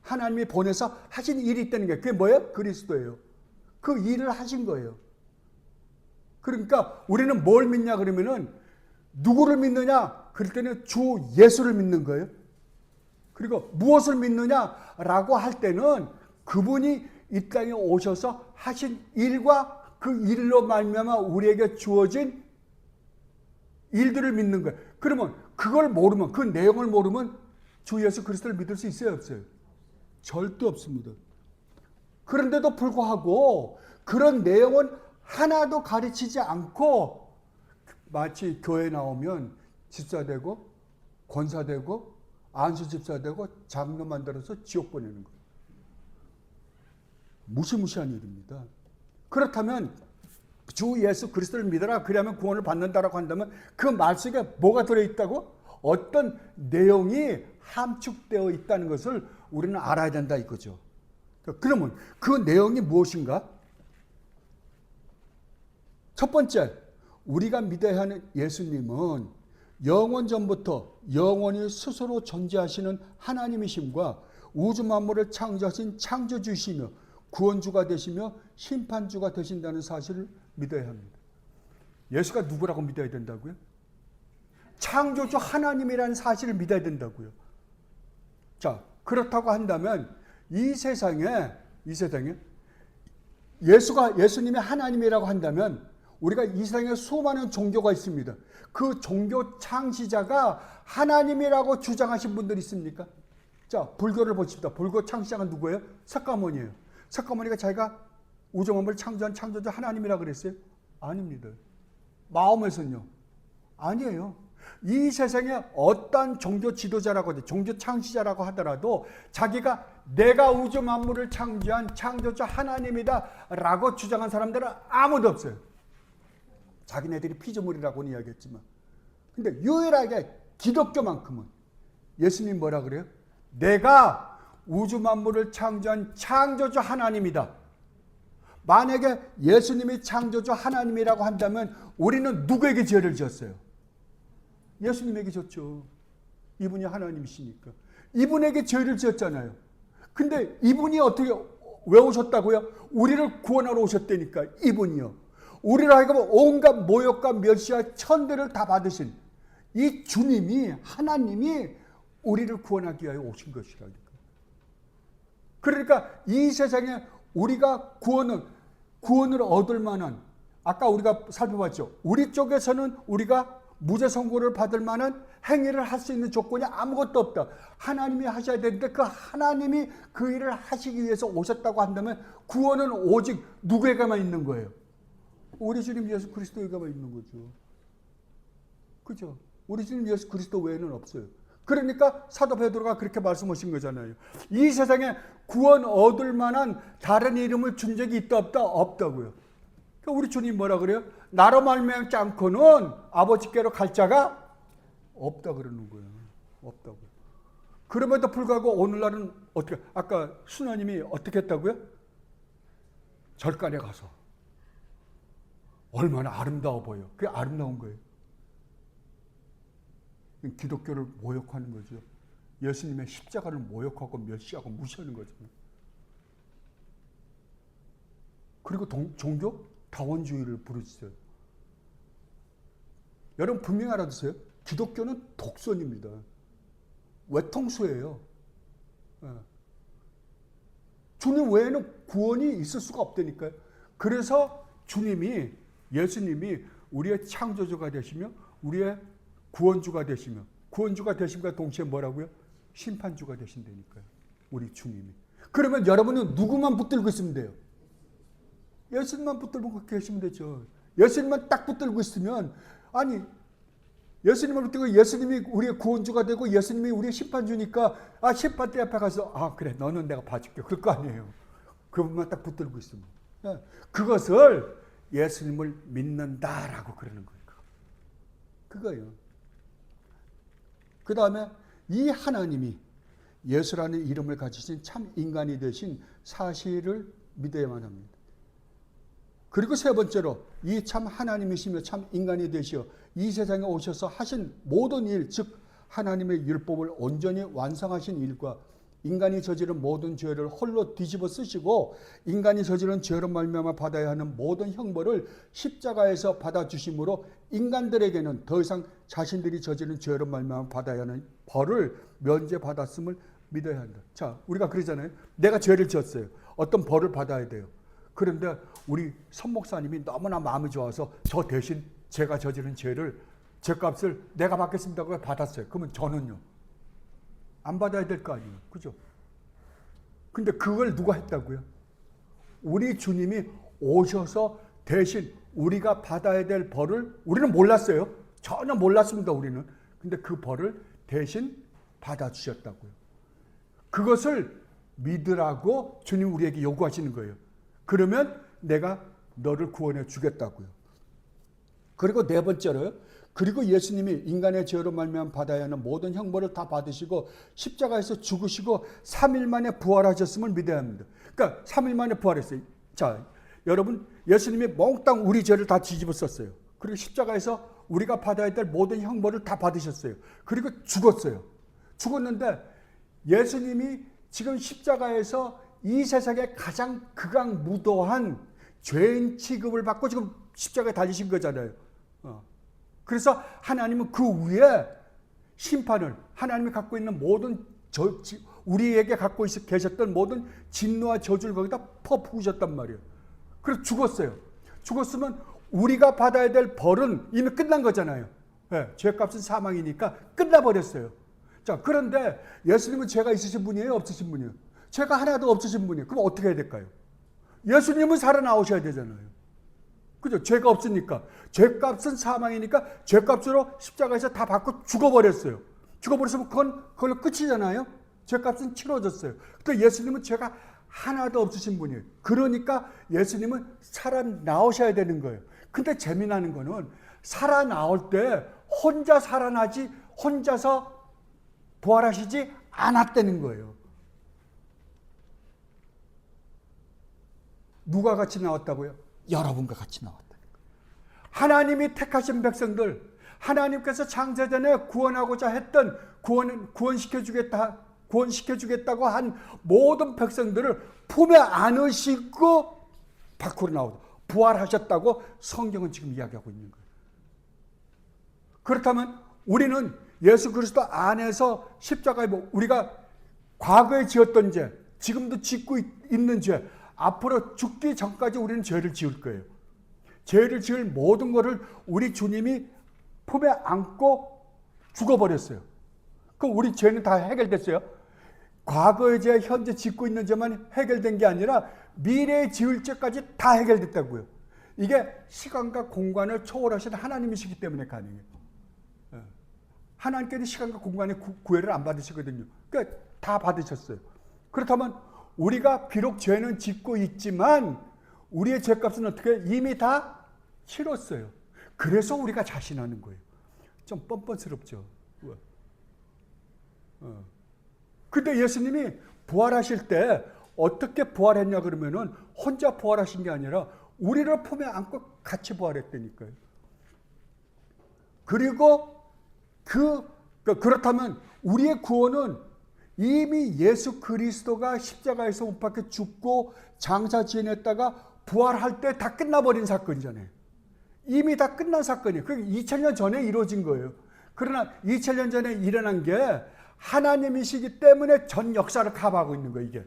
하나님이 보내서 하신 일이 있다는 게 그게 뭐예요? 그리스도예요. 그 일을 하신 거예요. 그러니까 우리는 뭘 믿냐 그러면은 누구를 믿느냐? 그럴 때는 주 예수를 믿는 거예요. 그리고 무엇을 믿느냐라고 할 때는 그분이 이 땅에 오셔서 하신 일과 그 일로 말미암아 우리에게 주어진 일들을 믿는 거예요. 그러면 그걸 모르면, 그 내용을 모르면 주 예수 그리스도를 믿을 수 있어요, 없어요? 절대 없습니다. 그런데도 불구하고 그런 내용은 하나도 가르치지 않고 마치 교회 나오면 집사되고 권사되고 안수집사되고 장로 만들어서 지옥 보내는 거예요. 무시무시한 일입니다. 그렇다면 주 예수 그리스도를 믿어라, 그러면 구원을 받는다라고 한다면 그 말 속에 뭐가 들어있다고? 어떤 내용이 함축되어 있다는 것을 우리는 알아야 된다 이거죠. 그러면 그 내용이 무엇인가? 첫 번째, 우리가 믿어야 하는 예수님은 영원 전부터 영원히 스스로 존재하시는 하나님이심과 우주 만물을 창조하신 창조주시며 구원주가 되시며 심판주가 되신다는 사실을 믿어야 합니다. 예수가 누구라고 믿어야 된다고요? 창조주 하나님이라는 사실을 믿어야 된다고요. 자, 그렇다고 한다면 이 세상에 예수님이 하나님이라고 한다면 우리가 이 세상에 수많은 종교가 있습니다. 그 종교 창시자가 하나님이라고 주장하신 분들이 있습니까? 자, 불교를 보십시다. 불교 창시자가 누구예요? 석가모니예요. 석가모니가 자기가 우주 만물을 창조한 창조주 하나님이라고 그랬어요? 아닙니다. 마음에서는요? 아니에요. 이 세상에 어떤 종교 지도자라고, 종교 창시자라고 하더라도 자기가 내가 우주 만물을 창조한 창조주 하나님이다 라고 주장한 사람들은 아무도 없어요. 자기네들이 피조물이라고는 이야기했지만. 근데 유일하게 기독교만큼은 예수님 뭐라 그래요? 내가 우주 만물을 창조한 창조주 하나님이다. 만약에 예수님이 창조주 하나님이라고 한다면 우리는 누구에게 죄를 지었어요? 예수님에게 졌죠. 이분이 하나님이시니까. 이분에게 죄를 지었잖아요. 근데 이분이 어떻게 왜 오셨다고요? 우리를 구원하러 오셨다니까. 이분이요. 우리를 하여금 온갖 모욕과 멸시와 천대를 다 받으신 이 주님이, 하나님이 우리를 구원하기 위하여 오신 것이라니까. 그러니까 이 세상에 우리가 구원을 얻을 만한, 아까 우리가 살펴봤죠. 우리 쪽에서는 우리가 무죄 선고를 받을 만한 행위를 할 수 있는 조건이 아무것도 없다. 하나님이 하셔야 되는데 그 하나님이 그 일을 하시기 위해서 오셨다고 한다면 구원은 오직 누구에게만 있는 거예요? 우리 주님 예수 그리스도에게만 있는 거죠. 그죠? 우리 주님 예수 그리스도 외에는 없어요. 그러니까 사도 베드로가 그렇게 말씀하신 거잖아요. 이 세상에 구원 얻을 만한 다른 이름을 준 적이 있다 없다? 없다고요. 그러니까 우리 주님 뭐라 그래요? 나로 말미암지 않고는 아버지께로 갈 자가 없다 그러는 거예요. 없다고요. 그럼에도 불구하고 오늘날은 어떻게 아까 수녀님이 어떻게 했다고요? 절간에 가서 얼마나 아름다워 보여. 그게 아름다운 거예요. 기독교를 모욕하는 거죠. 예수님의 십자가를 모욕하고 멸시하고 무시하는 거죠. 그리고 종교 다원주의를 부르짖어요. 여러분 분명히 알아두세요. 기독교는 독선입니다. 외통수예요. 주님 외에는 구원이 있을 수가 없다니까요. 그래서 예수님이 우리의 창조주가 되시며 우리의 구원주가 되시며 구원주가 되심과 동시에 뭐라고요? 심판주가 되신다니까요. 우리 주님이. 그러면 여러분은 누구만 붙들고 있으면 돼요? 예수님만 붙들고 계시면 되죠. 예수님만 딱 붙들고 있으면 아니 예수님을 붙들고 예수님이 우리의 구원주가 되고 예수님이 우리의 심판주니까 심판대 앞에 가서 그래 너는 내가 봐줄게. 그럴 거 아니에요. 그분만 딱 붙들고 있으면. 그것을 예수님을 믿는다라고 그러는 거예요. 그거예요. 그 다음에 이 하나님이 예수라는 이름을 가지신 참 인간이 되신 사실을 믿어야만 합니다. 그리고 세 번째로 이 참 하나님이시며 참 인간이 되시어 이 세상에 오셔서 하신 모든 일, 즉 하나님의 율법을 온전히 완성하신 일과 인간이 저지른 모든 죄를 홀로 뒤집어 쓰시고 인간이 저지른 죄로 말미암아 받아야 하는 모든 형벌을 십자가에서 받아주심으로 인간들에게는 더 이상 자신들이 저지른 죄로 말미암아 받아야 하는 벌을 면제받았음을 믿어야 한다. 자, 우리가 그러잖아요. 내가 죄를 지었어요. 어떤 벌을 받아야 돼요. 그런데 우리 선 목사님이 너무나 마음이 좋아서 저 대신 제가 저지른 죄값을 내가 받겠습니다고 받았어요. 그러면 저는요? 안 받아야 될 거 아니에요. 그죠? 근데 그걸 누가 했다고요? 우리 주님이 오셔서 대신 우리가 받아야 될 벌을 우리는 몰랐어요. 전혀 몰랐습니다. 우리는. 근데 그 벌을 대신 받아주셨다고요. 그것을 믿으라고 주님 우리에게 요구하시는 거예요. 그러면 내가 너를 구원해 주겠다고요. 그리고 네 번째로요. 그리고 예수님이 인간의 죄로 말미암아 받아야 하는 모든 형벌을 다 받으시고 십자가에서 죽으시고 3일 만에 부활하셨음을 믿어야 합니다. 그러니까 3일 만에 부활했어요. 자, 여러분 예수님이 몽땅 우리 죄를 다 뒤집어 썼어요. 그리고 십자가에서 우리가 받아야 될 모든 형벌을 다 받으셨어요. 그리고 죽었어요. 죽었는데 예수님이 지금 십자가에서 이 세상에 가장 극악무도한 죄인 취급을 받고 지금 십자가에 달리신 거잖아요. 그래서 하나님은 그 위에 심판을 하나님이 갖고 있는 모든 우리에게 갖고 계셨던 모든 진노와 저주를 거기다 퍼부으셨단 말이에요. 그래서 죽었어요. 죽었으면 우리가 받아야 될 벌은 이미 끝난 거잖아요. 네, 죄값은 사망이니까 끝나버렸어요. 자, 그런데 예수님은 죄가 있으신 분이에요? 없으신 분이에요? 죄가 하나도 없으신 분이에요. 그럼 어떻게 해야 될까요? 예수님은 살아나오셔야 되잖아요. 그죠? 죄가 없으니까. 죄값은 사망이니까 죄값으로 십자가에서 다 받고 죽어버렸어요. 죽어버렸으면 그걸로 끝이잖아요. 죄값은 치러졌어요. 근데 예수님은 죄가 하나도 없으신 분이에요. 그러니까 예수님은 살아나오셔야 되는 거예요. 근데 재미나는 거는 살아나올 때 혼자 살아나지 혼자서 부활하시지 않았다는 거예요. 누가 같이 나왔다고요? 여러분과 같이 나왔다는 거예요. 하나님이 택하신 백성들, 하나님께서 창세전에 구원하고자 했던 구원시켜주겠다고 한 모든 백성들을 품에 안으시고 밖으로 나오다 부활하셨다고 성경은 지금 이야기하고 있는 거예요. 그렇다면 우리는 예수 그리스도 안에서 십자가에 우리가 과거에 지었던 죄, 지금도 짓고 있는 죄, 앞으로 죽기 전까지 우리는 죄를 지을 거예요. 죄를 지을 모든 것을 우리 주님이 품에 안고 죽어버렸어요. 그럼 우리 죄는 다 해결됐어요? 과거의 죄, 현재 짓고 있는 죄만 해결된 게 아니라 미래에 지을 죄까지 다 해결됐다고요. 이게 시간과 공간을 초월하신 하나님이시기 때문에 가능해요. 하나님께는 시간과 공간의 구애를 안 받으시거든요. 그러니까 다 받으셨어요. 그렇다면 우리가 비록 죄는 짓고 있지만 우리의 죄값은 어떻게 이미 다 치렀어요. 그래서 우리가 자신하는 거예요. 좀 뻔뻔스럽죠. 근데 예수님이 부활하실 때 어떻게 부활했냐 그러면은 혼자 부활하신 게 아니라 우리를 품에 안고 같이 부활했다니까요. 그리고 그렇다면 우리의 구원은 이미 예수 그리스도가 십자가에서 못 박혀 죽고 장사 지냈다가 부활할 때 다 끝나버린 사건이잖아요. 이미 다 끝난 사건이에요. 그게 2000년 전에 이루어진 거예요. 그러나 2000년 전에 일어난 게 하나님이시기 때문에 전 역사를 커버하고 있는 거예요, 이게.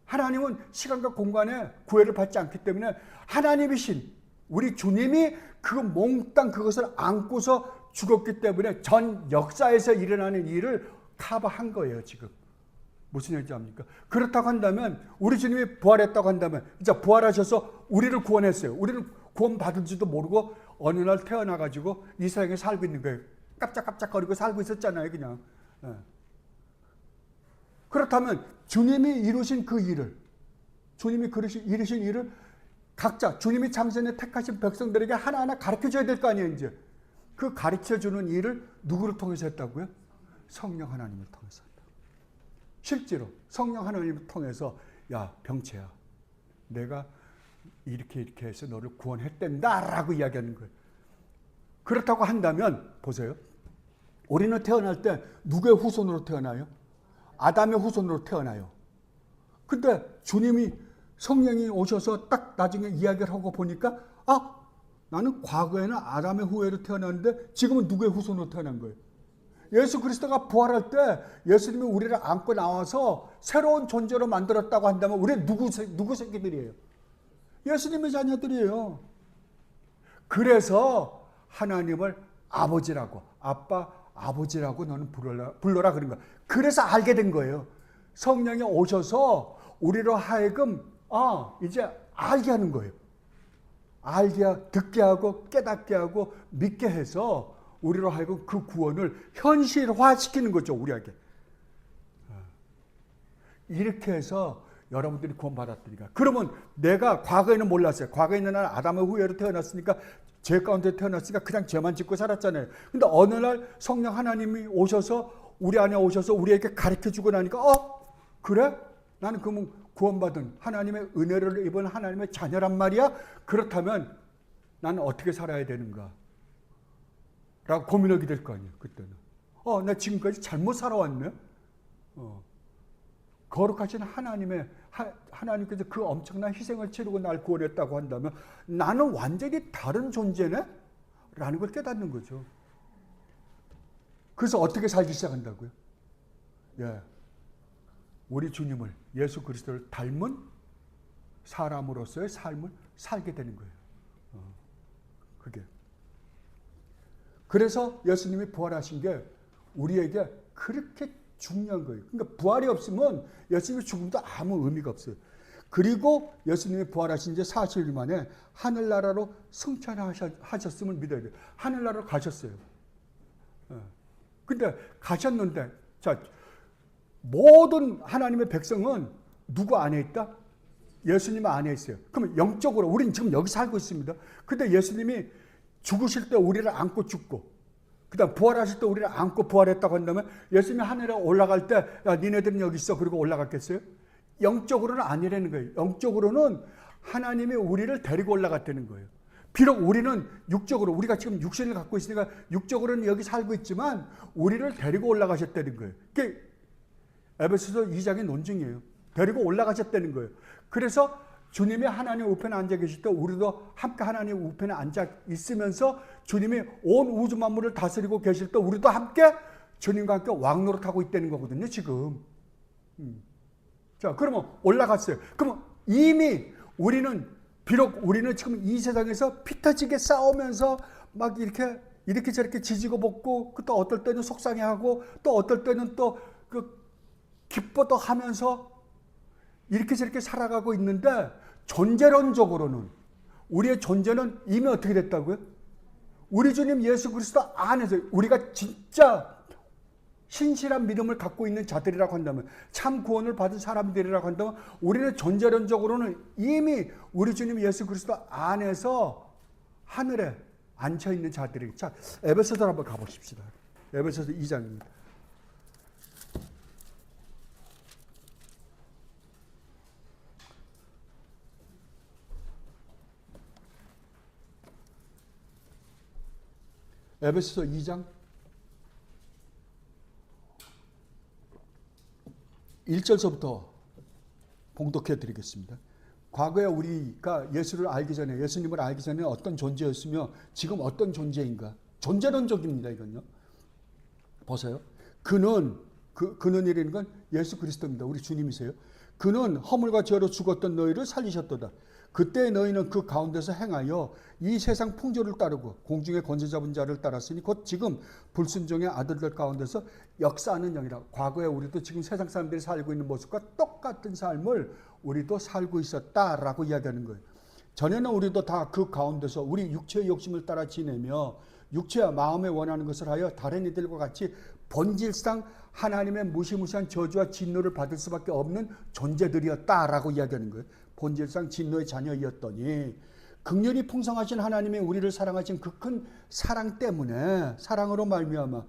하나님은 시간과 공간에 구애를 받지 않기 때문에 하나님이신 우리 주님이 그 몽땅 그것을 안고서 죽었기 때문에 전 역사에서 일어나는 일을 커버한 거예요, 지금. 무슨 얘기인지 압니까? 그렇다고 한다면 우리 주님이 부활했다고 한다면 진짜 부활하셔서 우리를 구원했어요. 우리는 구원받은지도 모르고 어느 날 태어나가지고 이 세상에 살고 있는 거예요. 깜짝깜짝거리고 살고 있었잖아요, 그냥. 그렇다면 주님이 이루신 그 일을, 주님이 이루신 일을 각자 주님이 창세전에 택하신 백성들에게 하나하나 가르쳐줘야 될 거 아니에요, 이제. 그 가르쳐주는 일을 누구를 통해서 했다고요? 성령 하나님을 통해서 했다. 실제로 성령 하나님을 통해서 야, 병채야, 내가 이렇게 해서 너를 구원했댄다라고 이야기하는 거예요. 그렇다고 한다면 보세요. 우리는 태어날 때 누구의 후손으로 태어나요? 아담의 후손으로 태어나요. 근데 주님이 성령이 오셔서 딱 나중에 이야기를 하고 보니까 나는 과거에는 아담의 후예로 태어났는데 지금은 누구의 후손으로 태어난 거예요? 예수 그리스도가 부활할 때 예수님이 우리를 안고 나와서 새로운 존재로 만들었다고 한다면 우리는 누구 새끼들이에요? 예수님의 자녀들이에요. 그래서 하나님을 아버지라고, 아버지라고 너는 불러라 그런 거야. 그래서 알게 된 거예요. 성령이 오셔서 우리로 하여금 이제 알게 하는 거예요. 듣게 하고 깨닫게 하고 믿게 해서 우리로 하여금 그 구원을 현실화시키는 거죠, 우리에게. 이렇게 해서 여러분들이 구원받았으니까. 그러면 내가 과거에는 몰랐어요. 과거에는 나는 아담의 후예로 태어났으니까, 죄 가운데 태어났으니까 그냥 죄만 짓고 살았잖아요. 근데 어느 날 성령 하나님이 오셔서 우리 안에 오셔서 우리에게 가르쳐주고 나니까 그래? 나는 그러면 구원받은 하나님의 은혜를 입은 하나님의 자녀란 말이야? 그렇다면 나는 어떻게 살아야 되는가? 라고 고민하게 될 거 아니에요, 그때는. 나 지금까지 잘못 살아왔네? 거룩하신 하나님께서 그 엄청난 희생을 치르고 날 구원했다고 한다면 나는 완전히 다른 존재네? 라는 걸 깨닫는 거죠. 그래서 어떻게 살기 시작한다고요? 우리 주님을, 예수 그리스도를 닮은 사람으로서의 삶을 살게 되는 거예요. 그게. 그래서 예수님이 부활하신 게 우리에게 그렇게 중요한 거예요. 그러니까 부활이 없으면 예수님의 죽음도 아무 의미가 없어요. 그리고 예수님이 부활하신 지 40일 만에 하늘나라로 승천하셨음을 믿어야 돼요. 하늘나라로 가셨어요. 근데 가셨는데, 자, 모든 하나님의 백성은 누구 안에 있다? 예수님 안에 있어요. 그러면 영적으로 우리는 지금 여기 살고 있습니다. 근데 예수님이 죽으실 때 우리를 안고 죽고, 그 다음 부활하실 때 우리를 안고 부활했다고 한다면 예수님이 하늘에 올라갈 때 니네들은 여기 있어 그리고 올라갔겠어요? 영적으로는 아니라는 거예요. 영적으로는 하나님이 우리를 데리고 올라갔다는 거예요. 비록 우리는 육적으로, 우리가 지금 육신을 갖고 있으니까 육적으로는 여기 살고 있지만 우리를 데리고 올라가셨다는 거예요. 그게 에베소서 2장의 논증이에요. 데리고 올라가셨다는 거예요. 그래서 주님이 하나님 우편에 앉아 계실 때 우리도 함께 하나님 우편에 앉아 있으면서 주님이 온 우주 만물을 다스리고 계실 때 우리도 함께 주님과 함께 왕노릇하고 있다는 거거든요, 지금. 자, 그러면 올라갔어요. 그러면 이미 비록 우리는 지금 이 세상에서 피 터지게 싸우면서 막 이렇게 저렇게 지지고 볶고, 또 어떨 때는 속상해하고, 또 어떨 때는 또 기뻐도 하면서 이렇게 저렇게 살아가고 있는데, 존재론적으로는 우리의 존재는 이미 어떻게 됐다고요? 우리 주님 예수 그리스도 안에서 우리가 진짜 신실한 믿음을 갖고 있는 자들이라고 한다면, 참 구원을 받은 사람들이라고 한다면 우리는 존재론적으로는 이미 우리 주님 예수 그리스도 안에서 하늘에 앉혀있는 자들이. 자, 에베소서 한번 가보십시다. 에베소서 2장입니다. 에베소서 2장 1절서부터 봉독해 드리겠습니다. 과거에 우리가 예수님을 알기 전에 어떤 존재였으며 지금 어떤 존재인가? 존재론적입니다, 이건요. 보세요. 그는이라는 건 예수 그리스도입니다. 우리 주님이세요. 그는 허물과 죄로 죽었던 너희를 살리셨도다. 그때 너희는 그 가운데서 행하여 이 세상 풍조를 따르고 공중의 권세 잡은 자를 따랐으니 곧 지금 불순종의 아들들 가운데서 역사하는 영이라. 과거에 우리도 지금 세상 사람들이 살고 있는 모습과 똑같은 삶을 우리도 살고 있었다라고 이야기하는 거예요. 전에는 우리도 다 그 가운데서 우리 육체의 욕심을 따라 지내며 육체와 마음에 원하는 것을 하여 다른 이들과 같이 본질상 하나님의 무시무시한 저주와 진노를 받을 수밖에 없는 존재들이었다라고 이야기하는 거예요. 본질상 진노의 자녀이었더니 긍휼이 풍성하신 하나님의 우리를 사랑하신 그 큰 사랑 때문에 사랑으로 말미암아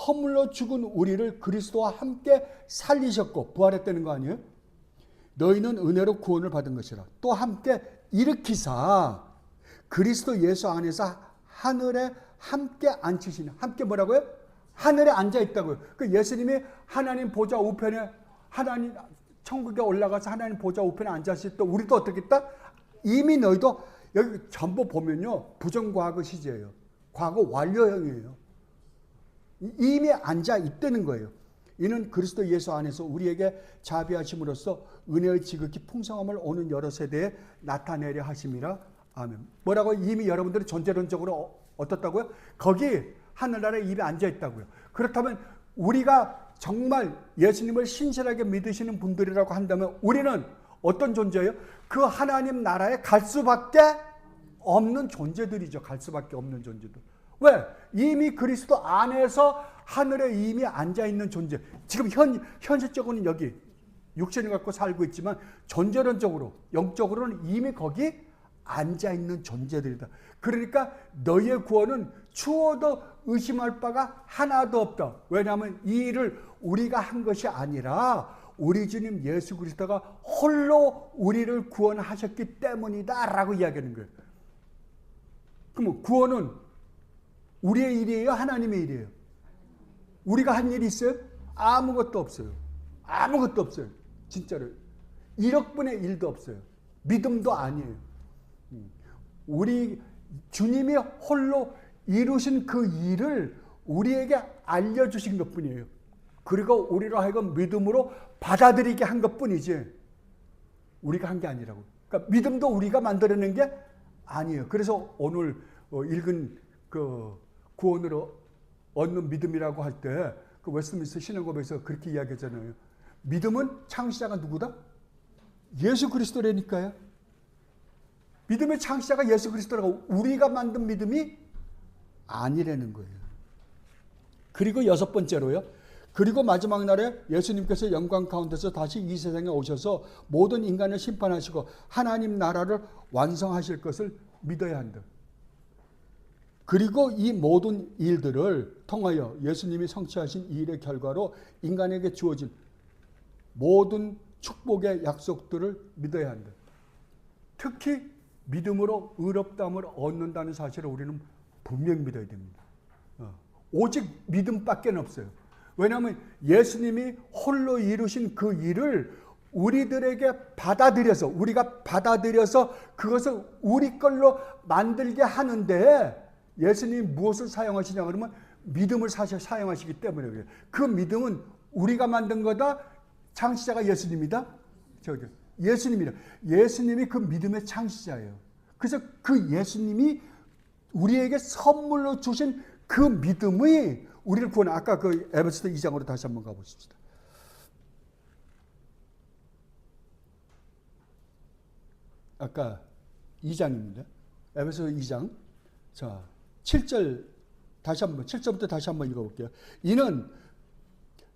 허물로 죽은 우리를 그리스도와 함께 살리셨고 부활했다는 거 아니에요? 너희는 은혜로 구원을 받은 것이라. 또 함께 일으키사 그리스도 예수 안에서 하늘에 함께 앉히시는. 함께 뭐라고요? 하늘에 앉아 있다고요. 그 예수님이 하나님 보좌 우편에 하나님 천국에 올라가서 하나님 보좌 우편에 앉았을 때 우리도 어떻게 했다? 이미 너희도 여기 전부 보면요. 부정과거 시제예요. 과거 완료형이에요. 이미 앉아 있다는 거예요. 이는 그리스도 예수 안에서 우리에게 자비하심으로써 은혜의 지극히 풍성함을 오는 여러 세대에 나타내려 하심이라. 아멘. 뭐라고? 이미 여러분들이 존재론적으로 어떻다고요? 거기 하늘나라에 입에 앉아 있다고요. 그렇다면 우리가 정말 예수님을 신실하게 믿으시는 분들이라고 한다면 우리는 어떤 존재예요? 그 하나님 나라에 갈 수밖에 없는 존재들이죠. 갈 수밖에 없는 존재들. 왜? 이미 그리스도 안에서 하늘에 이미 앉아있는 존재. 지금 현실적으로는 여기 육신을 갖고 살고 있지만 존재론적으로 영적으로는 이미 거기 앉아있는 존재들이다. 그러니까 너희의 구원은 추워도 의심할 바가 하나도 없다. 왜냐하면 이 일을 우리가 한 것이 아니라 우리 주님 예수 그리스도가 홀로 우리를 구원하셨기 때문이다 라고 이야기하는 거예요. 그럼 구원은 우리의 일이에요? 하나님의 일이에요? 우리가 한 일이 있어요? 아무것도 없어요. 아무것도 없어요. 진짜로 1억분의 1도 없어요. 믿음도 아니에요. 우리 주님이 홀로 이루신 그 일을 우리에게 알려주신 것뿐이에요. 그리고 우리로 하여금 믿음으로 받아들이게 한 것뿐이지 우리가 한 게 아니라고. 그러니까 믿음도 우리가 만들어낸 게 아니에요. 그래서 오늘 읽은 그 구원으로 얻는 믿음이라고 할 때 그 웨스트민스터 신앙고백에서 그렇게 이야기하잖아요. 믿음은 창시자가 누구다? 예수 그리스도라니까요. 믿음의 창시자가 예수 그리스도라고. 우리가 만든 믿음이 아니라는 거예요. 그리고 6번째로요. 그리고 마지막 날에 예수님께서 영광 가운데서 다시 이 세상에 오셔서 모든 인간을 심판하시고 하나님 나라를 완성하실 것을 믿어야 한다. 그리고 이 모든 일들을 통하여 예수님이 성취하신 이 일의 결과로 인간에게 주어진 모든 축복의 약속들을 믿어야 한다. 특히 믿음으로 의롭다함을 얻는다는 사실을 우리는 분명히 믿어야 됩니다. 오직 믿음밖에 없어요. 왜냐하면 예수님이 홀로 이루신 그 일을 우리들에게 받아들여서 우리가 받아들여서 그것을 우리 걸로 만들게 하는데 예수님이 무엇을 사용하시냐 그러면 믿음을 사실 사용하시기 때문에 그래요. 그 믿음은 우리가 만든 거다. 창시자가 예수님이다. 예수님이다. 예수님이 그 믿음의 창시자예요. 그래서 그 예수님이 우리에게 선물로 주신 그 믿음이 우리를 구원해. 아까 그 에베소서 2장으로 다시 한번 가보십시다. 아까 2장입니다. 에베소서 2장. 자, 7절 다시 한번 7절부터 다시 한번 읽어볼게요. 이는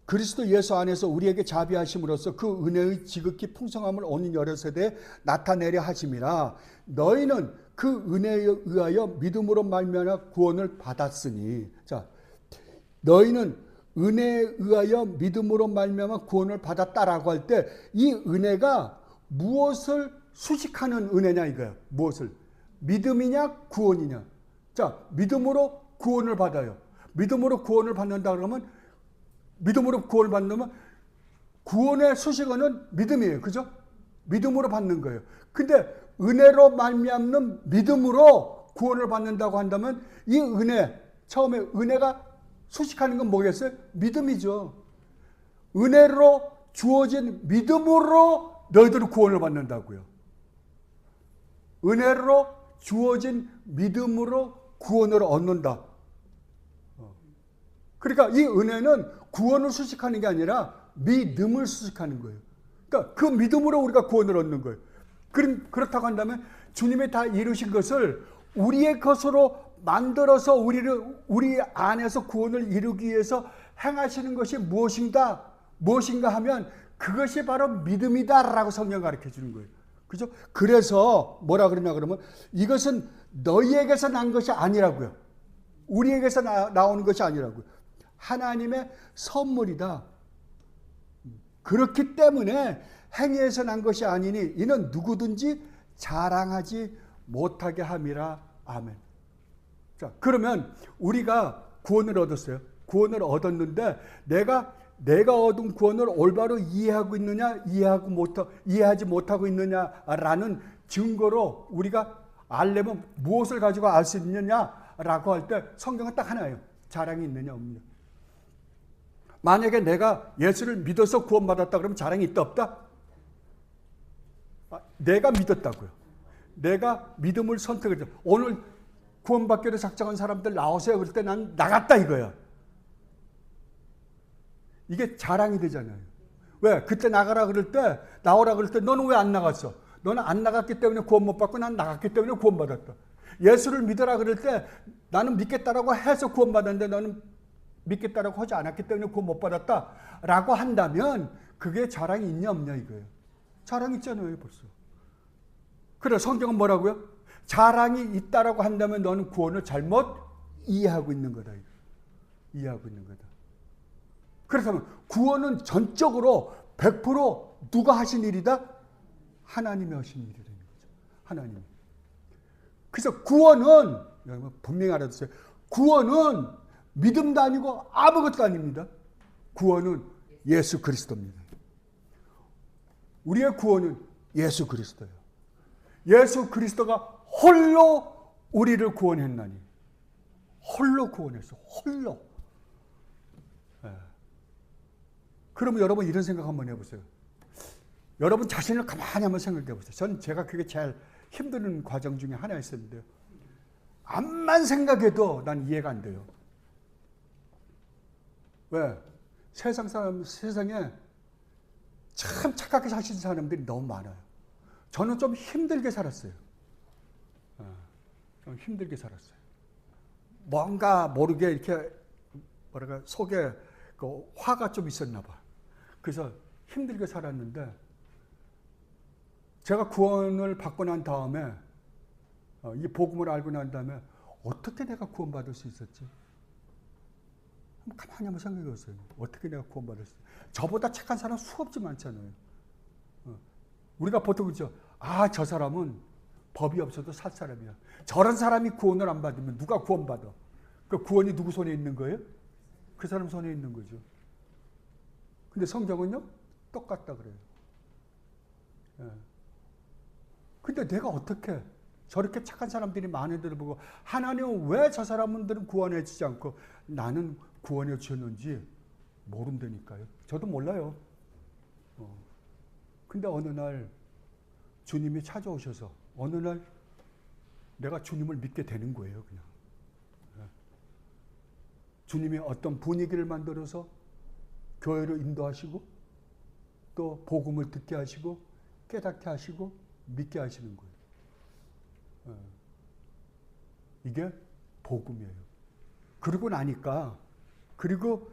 그리스도 예수 안에서 우리에게 자비하심으로써 그 은혜의 지극히 풍성함을 오는 여러 세대에 나타내려 하심이라. 너희는 그 은혜에 의하여 믿음으로 말미암아 구원을 받았으니. 자, 너희는 은혜에 의하여 믿음으로 말미암아 구원을 받았다라고 할 때 이 은혜가 무엇을 수식하는 은혜냐 이거예요. 무엇을? 믿음이냐 구원이냐. 자, 믿음으로 구원을 받아요. 믿음으로 구원을 받는다 그러면, 믿음으로 구원을 받는다면 구원의 수식어는 믿음이에요. 그죠? 믿음으로 받는 거예요. 근데 은혜로 말미암는 믿음으로 구원을 받는다고 한다면 이 은혜, 처음에 은혜가 수식하는 건 뭐겠어요? 믿음이죠. 은혜로 주어진 믿음으로 너희들은 구원을 받는다고요. 은혜로 주어진 믿음으로 구원을 얻는다. 그러니까 이 은혜는 구원을 수식하는 게 아니라 믿음을 수식하는 거예요. 그러니까 그 믿음으로 우리가 구원을 얻는 거예요. 그렇다고 한다면 주님이 다 이루신 것을 우리의 것으로 만들어서 우리 안에서 구원을 이루기 위해서 행하시는 것이 무엇인가 하면 그것이 바로 믿음이다라고 성경 가르쳐 주는 거예요. 그죠? 그래서 뭐라 그러냐 그러면 이것은 너희에게서 난 것이 아니라고요. 우리에게서 나오는 것이 아니라고요. 하나님의 선물이다. 그렇기 때문에 행위에서 난 것이 아니니 이는 누구든지 자랑하지 못하게 함이라. 아멘. 자, 그러면 우리가 구원을 얻었어요. 구원을 얻었는데 내가 얻은 구원을 올바로 이해하고 있느냐, 이해하지 못하고 있느냐라는 증거로 우리가 알려면 무엇을 가지고 알 수 있느냐라고 할 때 성경은 딱 하나예요. 자랑이 있느냐 없느냐. 만약에 내가 예수를 믿어서 구원받았다 그러면 자랑이 있다 없다? 내가 믿었다고요. 내가 믿음을 선택했다. 오늘 구원받기로 작정한 사람들 나오세요. 그럴 때 난 나갔다 이거야. 이게 자랑이 되잖아요. 왜? 그때 나가라 그럴 때, 나오라 그럴 때 너는 왜 안 나갔어? 너는 안 나갔기 때문에 구원 못 받고 난 나갔기 때문에 구원받았다. 예수를 믿으라 그럴 때 나는 믿겠다라고 해서 구원받았는데 너는 믿겠다라고 하지 않았기 때문에 구원 못 받았다라고 한다면 그게 자랑이 있냐 없냐 이거예요. 자랑 있잖아요 벌써. 그래 성경은 뭐라고요? 자랑이 있다라고 한다면 너는 구원을 잘못 이해하고 있는 거다. 이해하고 있는 거다. 그렇다면 구원은 전적으로 100% 누가 하신 일이다? 하나님이 하신 일이라는 거죠. 하나님이. 그래서 구원은 여러분 분명히 알아두세요. 구원은 믿음도 아니고 아무것도 아닙니다. 구원은 예수 그리스도입니다. 우리의 구원은 예수 그리스도예요. 예수 그리스도가 홀로 우리를 구원했나니. 홀로 구원했어. 홀로. 그러면 여러분 이런 생각 한번 해보세요. 여러분 자신을 가만히 한번 생각해 보세요. 제가 그게 제일 힘든 과정 중에 하나였었는데요. 암만 생각해도 난 이해가 안 돼요. 왜? 세상에 참 착하게 사시는 사람들이 너무 많아요. 저는 좀 힘들게 살았어요. 좀 힘들게 살았어요. 뭔가 모르게 이렇게 속에 그 화가 좀 있었나 봐. 그래서 힘들게 살았는데 제가 구원을 받고 난 다음에 이 복음을 알고 난 다음에 어떻게 내가 구원받을 수 있었지? 가만히 한번 생각해 보세요. 어떻게 내가 구원받을 수 있었지? 저보다 착한 사람 수없이 많잖아요. 우리가 보통 그렇죠. 저 사람은 법이 없어도 살 사람이야. 저런 사람이 구원을 안 받으면 누가 구원받아? 그 구원이 누구 손에 있는 거예요? 그 사람 손에 있는 거죠. 근데 성경은요? 똑같다 그래요. 근데 내가 어떻게 저렇게 착한 사람들이 많은데도 보고 하나님은 왜 저 사람들은 구원해 주지 않고 나는 구원해 주셨는지 모른다니까요. 저도 몰라요. 근데 어느 날 주님이 찾아오셔서 어느 날 내가 주님을 믿게 되는 거예요. 그냥. 주님이 어떤 분위기를 만들어서 교회를 인도하시고 또 복음을 듣게 하시고 깨닫게 하시고 믿게 하시는 거예요. 이게 복음이에요. 그러고 나니까 그리고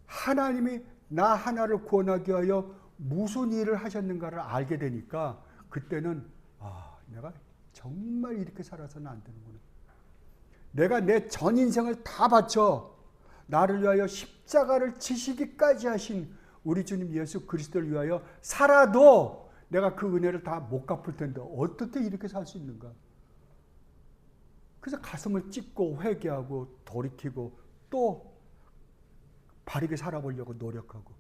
하나님이 나 하나를 구원하기 위하여 무슨 일을 하셨는가를 알게 되니까 그때는 내가 정말 이렇게 살아서는 안 되는구나. 내가 내 전 인생을 다 바쳐 나를 위하여 십자가를 지시기까지 하신 우리 주님 예수 그리스도를 위하여 살아도 내가 그 은혜를 다 못 갚을 텐데 어떻게 이렇게 살 수 있는가? 그래서 가슴을 찢고 회개하고 돌이키고 또 바르게 살아보려고 노력하고,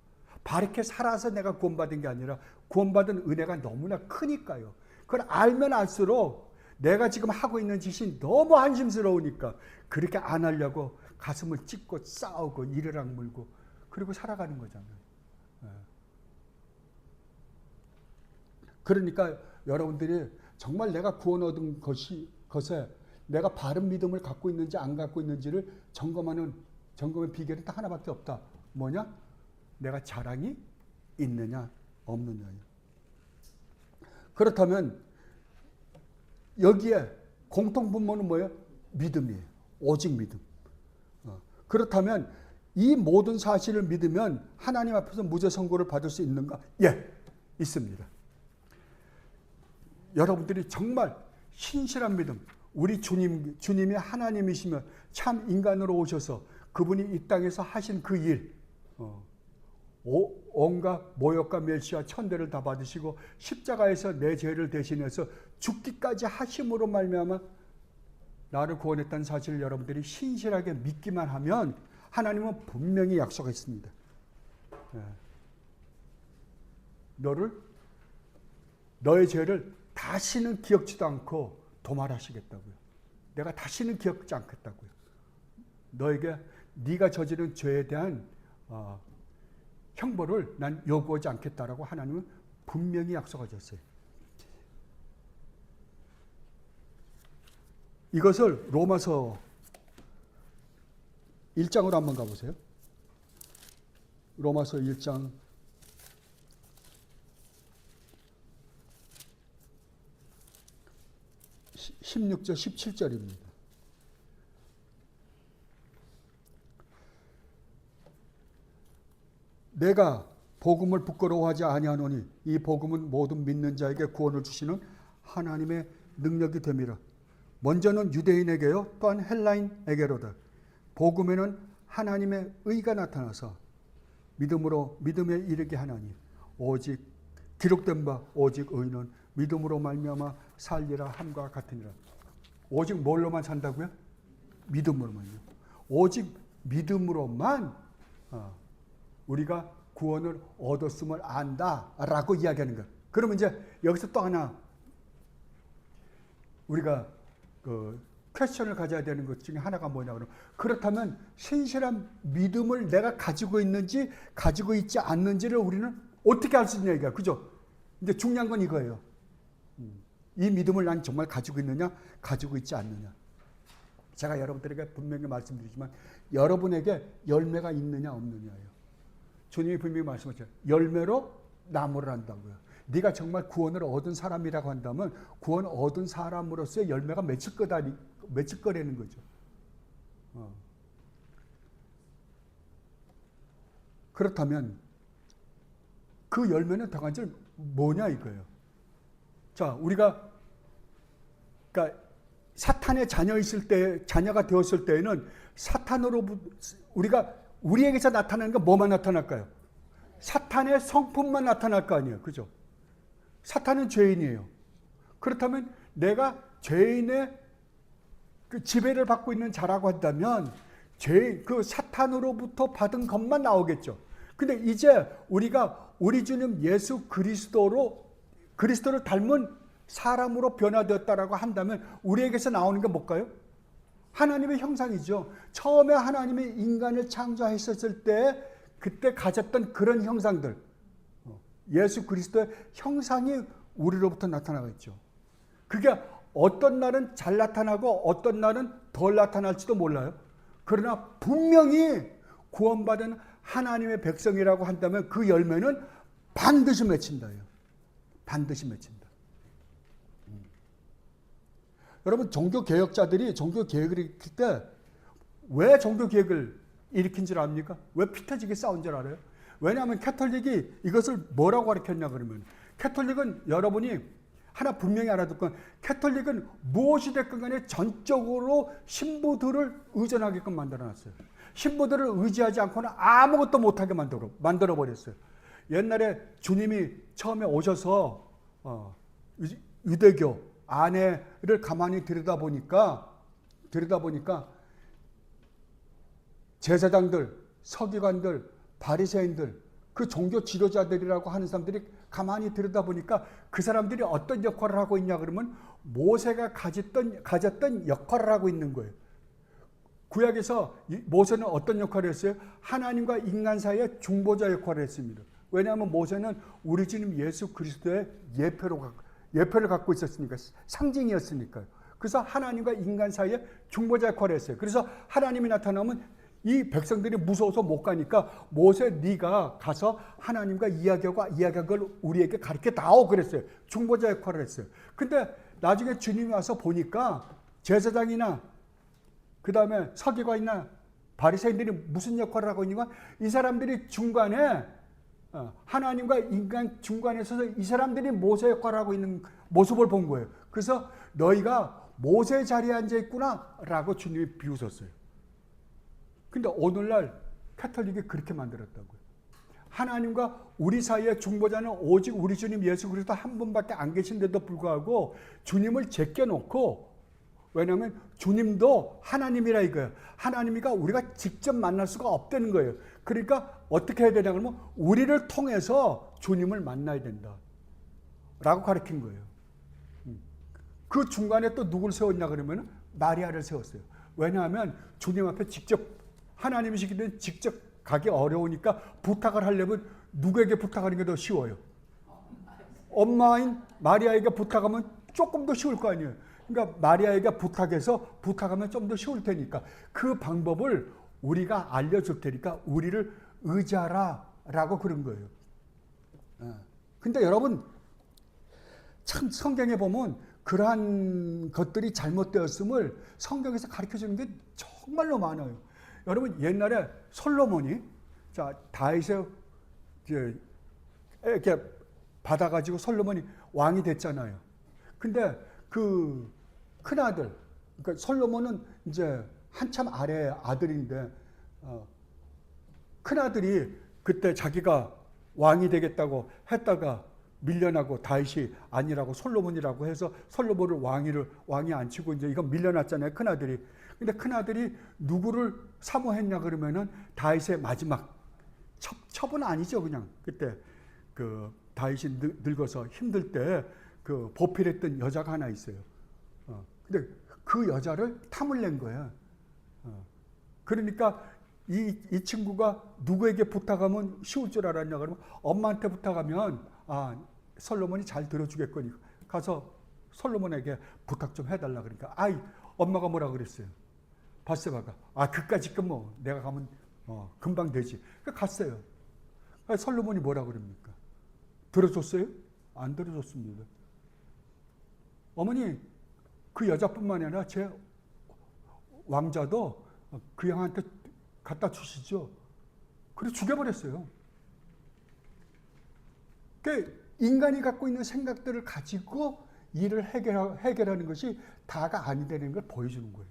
바르게 살아서 내가 구원받은 게 아니라 구원받은 은혜가 너무나 크니까요. 그걸 알면 알수록 내가 지금 하고 있는 짓이 너무 한심스러우니까 그렇게 안 하려고 가슴을 찢고 싸우고 이를 악물고 그리고 살아가는 거잖아요. 그러니까 여러분들이 정말 내가 구원 얻은 것에 내가 바른 믿음을 갖고 있는지 안 갖고 있는지를 점검의 비결은 딱 하나밖에 없다. 뭐냐? 내가 자랑이 있느냐 없느냐예요. 그렇다면 여기에 공통분모는 뭐예요? 믿음이에요. 오직 믿음. 그렇다면 이 모든 사실을 믿으면 하나님 앞에서 무죄 선고를 받을 수 있는가? 예, 있습니다. 여러분들이 정말 신실한 믿음, 우리 주님이 하나님이시며 참 인간으로 오셔서 그분이 이 땅에서 하신 그 일, 온갖 모욕과 멸시와 천대를 다 받으시고 십자가에서 내 죄를 대신해서 죽기까지 하심으로 말미암아 나를 구원했다는 사실을 여러분들이 신실하게 믿기만 하면 하나님은 분명히 약속했습니다. 너의 죄를 다시는 기억지도 않고 도말하시겠다고요. 내가 다시는 기억지 않겠다고요. 너에게 네가 저지른 죄에 대한 형벌을 난 요구하지 않겠다라고 하나님은 분명히 약속하셨어요. 이것을 로마서 1장으로 한번 가보세요. 로마서 1장 16절 17절입니다. 내가 복음을 부끄러워하지 아니하노니 이 복음은 모든 믿는 자에게 구원을 주시는 하나님의 능력이 됨이라. 먼저는 유대인에게요 또한 헬라인에게로다. 복음에는 하나님의 의가 나타나서 믿음에 이르게 하나니 오직 기록된 바 오직 의인은 믿음으로 말미암아 살리라 함과 같으니라. 오직 뭘로만 산다고요? 믿음으로만요. 오직 믿음으로만 우리가 구원을 얻었음을 안다라고 이야기하는 거예요. 그러면 이제 여기서 또 하나 우리가 퀘스천을 가져야 되는 것 중에 하나가 뭐냐 그러면, 그렇다면 신실한 믿음을 내가 가지고 있는지 가지고 있지 않는지를 우리는 어떻게 알 수 있냐 이거야. 그죠? 이제 중요한 건 이거예요. 이 믿음을 난 정말 가지고 있느냐 가지고 있지 않느냐. 제가 여러분들에게 분명히 말씀드리지만 여러분에게 열매가 있느냐 없느냐예요. 주님이 분명히 말씀하셨죠. 열매로 나무를 한다고요. 네가 정말 구원을 얻은 사람이라고 한다면 구원 얻은 사람으로서의 열매가 맺힐 거라는 거죠. 그렇다면 그 열매는 당한질 뭐냐 이거예요. 자, 우리가 그러니까 사탄의 자녀가 되었을 때에는 우리에게서 나타나는 게 뭐만 나타날까요? 사탄의 성품만 나타날 거 아니에요. 그죠? 사탄은 죄인이에요. 그렇다면 내가 죄인의 그 지배를 받고 있는 자라고 한다면 그 사탄으로부터 받은 것만 나오겠죠. 근데 이제 우리가 우리 주님 예수 그리스도를 닮은 사람으로 변화되었다라고 한다면 우리에게서 나오는 게 뭘까요? 하나님의 형상이죠. 처음에 하나님이 인간을 창조하셨을 때 그때 가졌던 그런 형상들, 예수 그리스도의 형상이 우리로부터 나타나겠죠. 그게 어떤 날은 잘 나타나고 어떤 날은 덜 나타날지도 몰라요. 그러나 분명히 구원받은 하나님의 백성이라고 한다면 그 열매는 반드시 맺힌다요. 반드시 맺힌다. 여러분, 종교개혁자들이 종교개혁을 일으킬 때 왜 종교개혁을 일으킨 줄 압니까? 왜 피 터지게 싸운 줄 알아요? 왜냐하면 캐톨릭이 이것을 뭐라고 가르쳤냐 그러면, 캐톨릭은 여러분이 하나 분명히 알아둘 건, 캐톨릭은 무엇이 됐건 간에 전적으로 신부들을 의존하게끔 만들어놨어요. 신부들을 의지하지 않고는 아무것도 못하게 만들어버렸어요. 옛날에 주님이 처음에 오셔서 유대교 안에를 가만히 들여다보니까 들여다보니까 제사장들, 서기관들, 바리새인들, 그 종교 지도자들이라고 하는 사람들이 가만히 들여다보니까 그 사람들이 어떤 역할을 하고 있냐 그러면 모세가 가졌던 역할을 하고 있는 거예요. 구약에서 모세는 어떤 역할을 했어요? 하나님과 인간 사이의 중보자 역할을 했습니다. 왜냐하면 모세는 우리 주님 예수 그리스도의 예표를 갖고 있었으니까, 상징이었으니까요. 그래서 하나님과 인간 사이에 중보자 역할을 했어요. 그래서 하나님이 나타나면 이 백성들이 무서워서 못 가니까 모세 네가 가서 하나님과 이야기하고 그걸 우리에게 가르쳐다오 그랬어요. 중보자 역할을 했어요. 근데 나중에 주님이 와서 보니까 제사장이나 그 다음에 서기관이나 바리새인들이 무슨 역할을 하고 있는가? 이 사람들이 중간에 하나님과 인간 중간에 서서 이 사람들이 모세 역할을 하고 있는 모습을 본 거예요. 그래서 너희가 모세 자리에 앉아 있구나 라고 주님이 비웃었어요. 근데 오늘날 카톨릭이 그렇게 만들었다고요. 하나님과 우리 사이의 중보자는 오직 우리 주님 예수 그리스도 한 분밖에 안 계신데도 불구하고 주님을 제껴놓고, 왜냐하면 주님도 하나님이라 이거예요. 하나님이가 우리가 직접 만날 수가 없다는 거예요. 그러니까 어떻게 해야 되냐 그러면 우리를 통해서 주님을 만나야 된다 라고 가르친 거예요. 그 중간에 또 누굴 세웠냐 그러면 마리아를 세웠어요. 왜냐하면 주님 앞에 직접 하나님이시기 때문에 직접 가기 어려우니까 부탁을 하려면 누구에게 부탁하는 게 더 쉬워요? 엄마인 마리아에게 부탁하면 조금 더 쉬울 거 아니에요. 그러니까 마리아에게 부탁하면 좀 더 쉬울 테니까 그 방법을 우리가 알려줄 테니까 우리를 의지하라 라고 그런 거예요. 근데 여러분 참 성경에 보면 그러한 것들이 잘못되었음을 성경에서 가르쳐주는 게 정말로 많아요. 여러분 옛날에 솔로몬이 다윗을 이렇게 받아가지고 솔로몬이 왕이 됐잖아요. 근데 그 큰아들, 그러니까 솔로몬은 이제 한참 아래 아들인데 큰아들이 그때 자기가 왕이 되겠다고 했다가 밀려나고 다윗이 아니라고 솔로몬이라고 해서 솔로몬을 왕이 안 치고 이제 이거 밀려났잖아요, 큰아들이. 근데 큰아들이 누구를 사모했냐 그러면은 다윗의 마지막 첩은 아니죠, 그냥. 그때 그 다윗이 늙어서 힘들 때 그 보필했던 여자가 하나 있어요. 근데 그 여자를 탐을 낸 거야. 그러니까 이 친구가 누구에게 부탁하면 쉬울 줄 알았냐 그러면 엄마한테 부탁하면 솔로몬이 잘 들어주겠거니 가서 솔로몬에게 부탁 좀 해달라 그러니까 엄마가 뭐라 그랬어요? 바세바가 그까짓 건 뭐 내가 가면 금방 되지. 그러니까 갔어요. 솔로몬이 뭐라 그럽니까? 들어줬어요? 안 들어줬습니다. 어머니 그 여자뿐만 아니라 제 왕자도 그 형한테 갖다 주시죠. 그래서 죽여버렸어요. 그러니까 인간이 갖고 있는 생각들을 가지고 일을 해결하는 것이 다가 아니라는 걸 보여주는 거예요.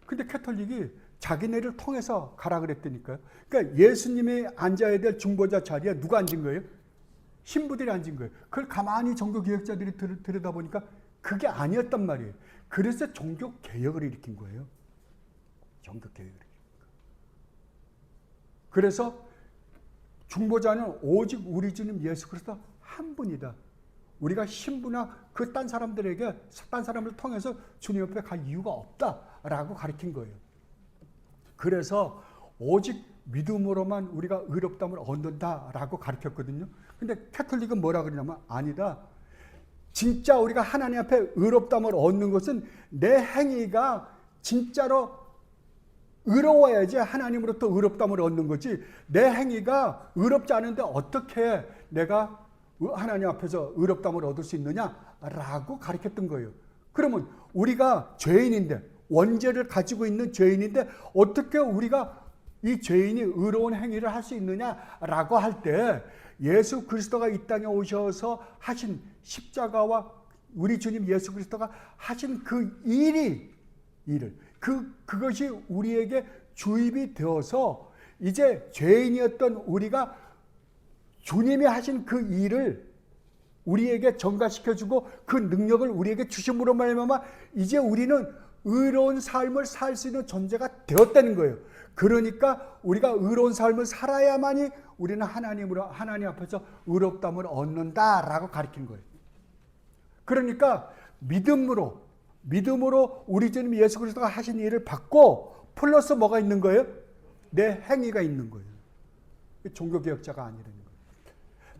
근데 캐톨릭이 자기네를 통해서 가라 그랬다니까요. 그러니까 예수님이 앉아야 될 중보자 자리에 누가 앉은 거예요? 신부들이 앉은 거예요. 그걸 가만히 종교개혁자들이 들여다보니까 그게 아니었단 말이에요. 그래서 종교개혁을 일으킨 거예요. 종교개혁을 일으킨 거예요. 그래서 중보자는 오직 우리 주님 예수 그리스도 한 분이다. 우리가 신부나 그 딴 사람을 통해서 주님 옆에 갈 이유가 없다라고 가르친 거예요. 그래서 오직 믿음으로만 우리가 의롭다함을 얻는다라고 가르쳤거든요. 근데 캐톨릭은 뭐라 그러냐면 아니다. 진짜 우리가 하나님 앞에 의롭다함을 얻는 것은 내 행위가 진짜로 의로워야지 하나님으로부터 의롭다함을 얻는 거지, 내 행위가 의롭지 않은데 어떻게 내가 하나님 앞에서 의롭다함을 얻을 수 있느냐라고 가르쳤던 거예요. 그러면 우리가 죄인인데, 원죄를 가지고 있는 죄인인데 어떻게 우리가 이 죄인이 의로운 행위를 할 수 있느냐라고 할 때 예수 그리스도가 이 땅에 오셔서 하신 십자가와 우리 주님 예수 그리스도가 하신 그 그것이 우리에게 주입이 되어서 이제 죄인이었던 우리가 주님이 하신 그 일을 우리에게 전가시켜주고 그 능력을 우리에게 주심으로 말미암아 이제 우리는 의로운 삶을 살 수 있는 존재가 되었다는 거예요. 그러니까 우리가 의로운 삶을 살아야만이 우리는 하나님 앞에서 의롭다함을 얻는다라고 가르치는 거예요. 그러니까 믿음으로 우리 주님 예수 그리스도가 하신 일을 받고 플러스 뭐가 있는 거예요? 내 행위가 있는 거예요. 종교개혁자가 아니라는 거예요.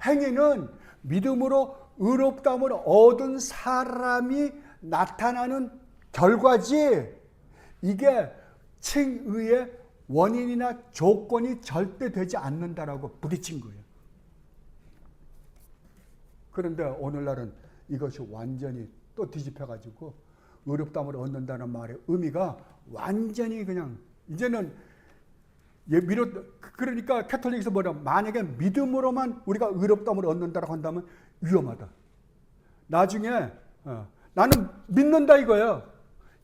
행위는 믿음으로 의롭다함을 얻은 사람이 나타나는 결과지, 이게 칭의의 원인이나 조건이 절대 되지 않는다라고 부딪힌 거예요. 그런데 오늘날은 이것이 완전히 또 뒤집혀가지고 의롭다함을 얻는다는 말의 의미가 완전히 그냥 이제는 그러니까 캐톨릭에서 만약에 믿음으로만 우리가 의롭다함을 얻는다고 한다면 위험하다. 나중에 나는 믿는다 이거예요.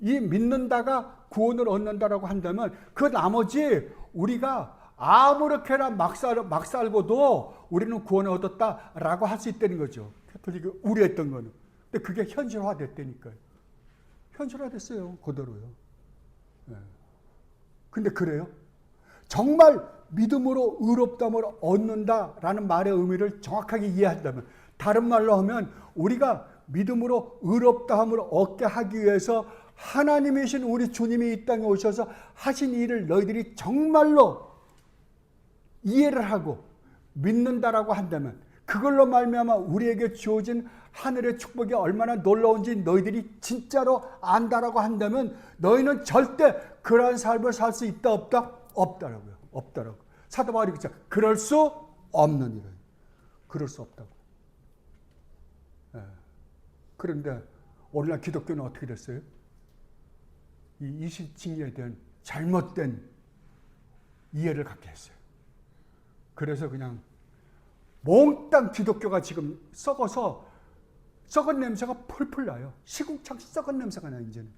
이 믿는다가 구원을 얻는다라고 한다면 그 나머지 우리가 아무렇게나 막 살고도 우리는 구원을 얻었다라고 할 수 있다는 거죠. 캐톨릭이 우려했던 거는. 근데 그게 현실화됐다니까요. 현실화됐어요. 그대로요. 근데 그래요? 정말 믿음으로 의롭다함을 얻는다라는 말의 의미를 정확하게 이해한다면, 다른 말로 하면 우리가 믿음으로 의롭다함을 얻게 하기 위해서 하나님이신 우리 주님이 이 땅에 오셔서 하신 일을 너희들이 정말로 이해를 하고 믿는다라고 한다면, 그걸로 말미암아 우리에게 주어진 하늘의 축복이 얼마나 놀라운지 너희들이 진짜로 안다라고 한다면 너희는 절대 그러한 삶을 살 수 있다 없다? 없다라고요. 없다라고. 사도 바울이 그랬죠. 그럴 수 없는 일은. 그럴 수 없다고. 그런데 오늘날 기독교는 어떻게 됐어요? 이 이시칭의에 대한 잘못된 이해를 갖게 했어요. 그래서 그냥 몽땅 기독교가 지금 썩어서 썩은 냄새가 펄펄 나요. 시궁창 썩은 냄새가 나요, 이제는.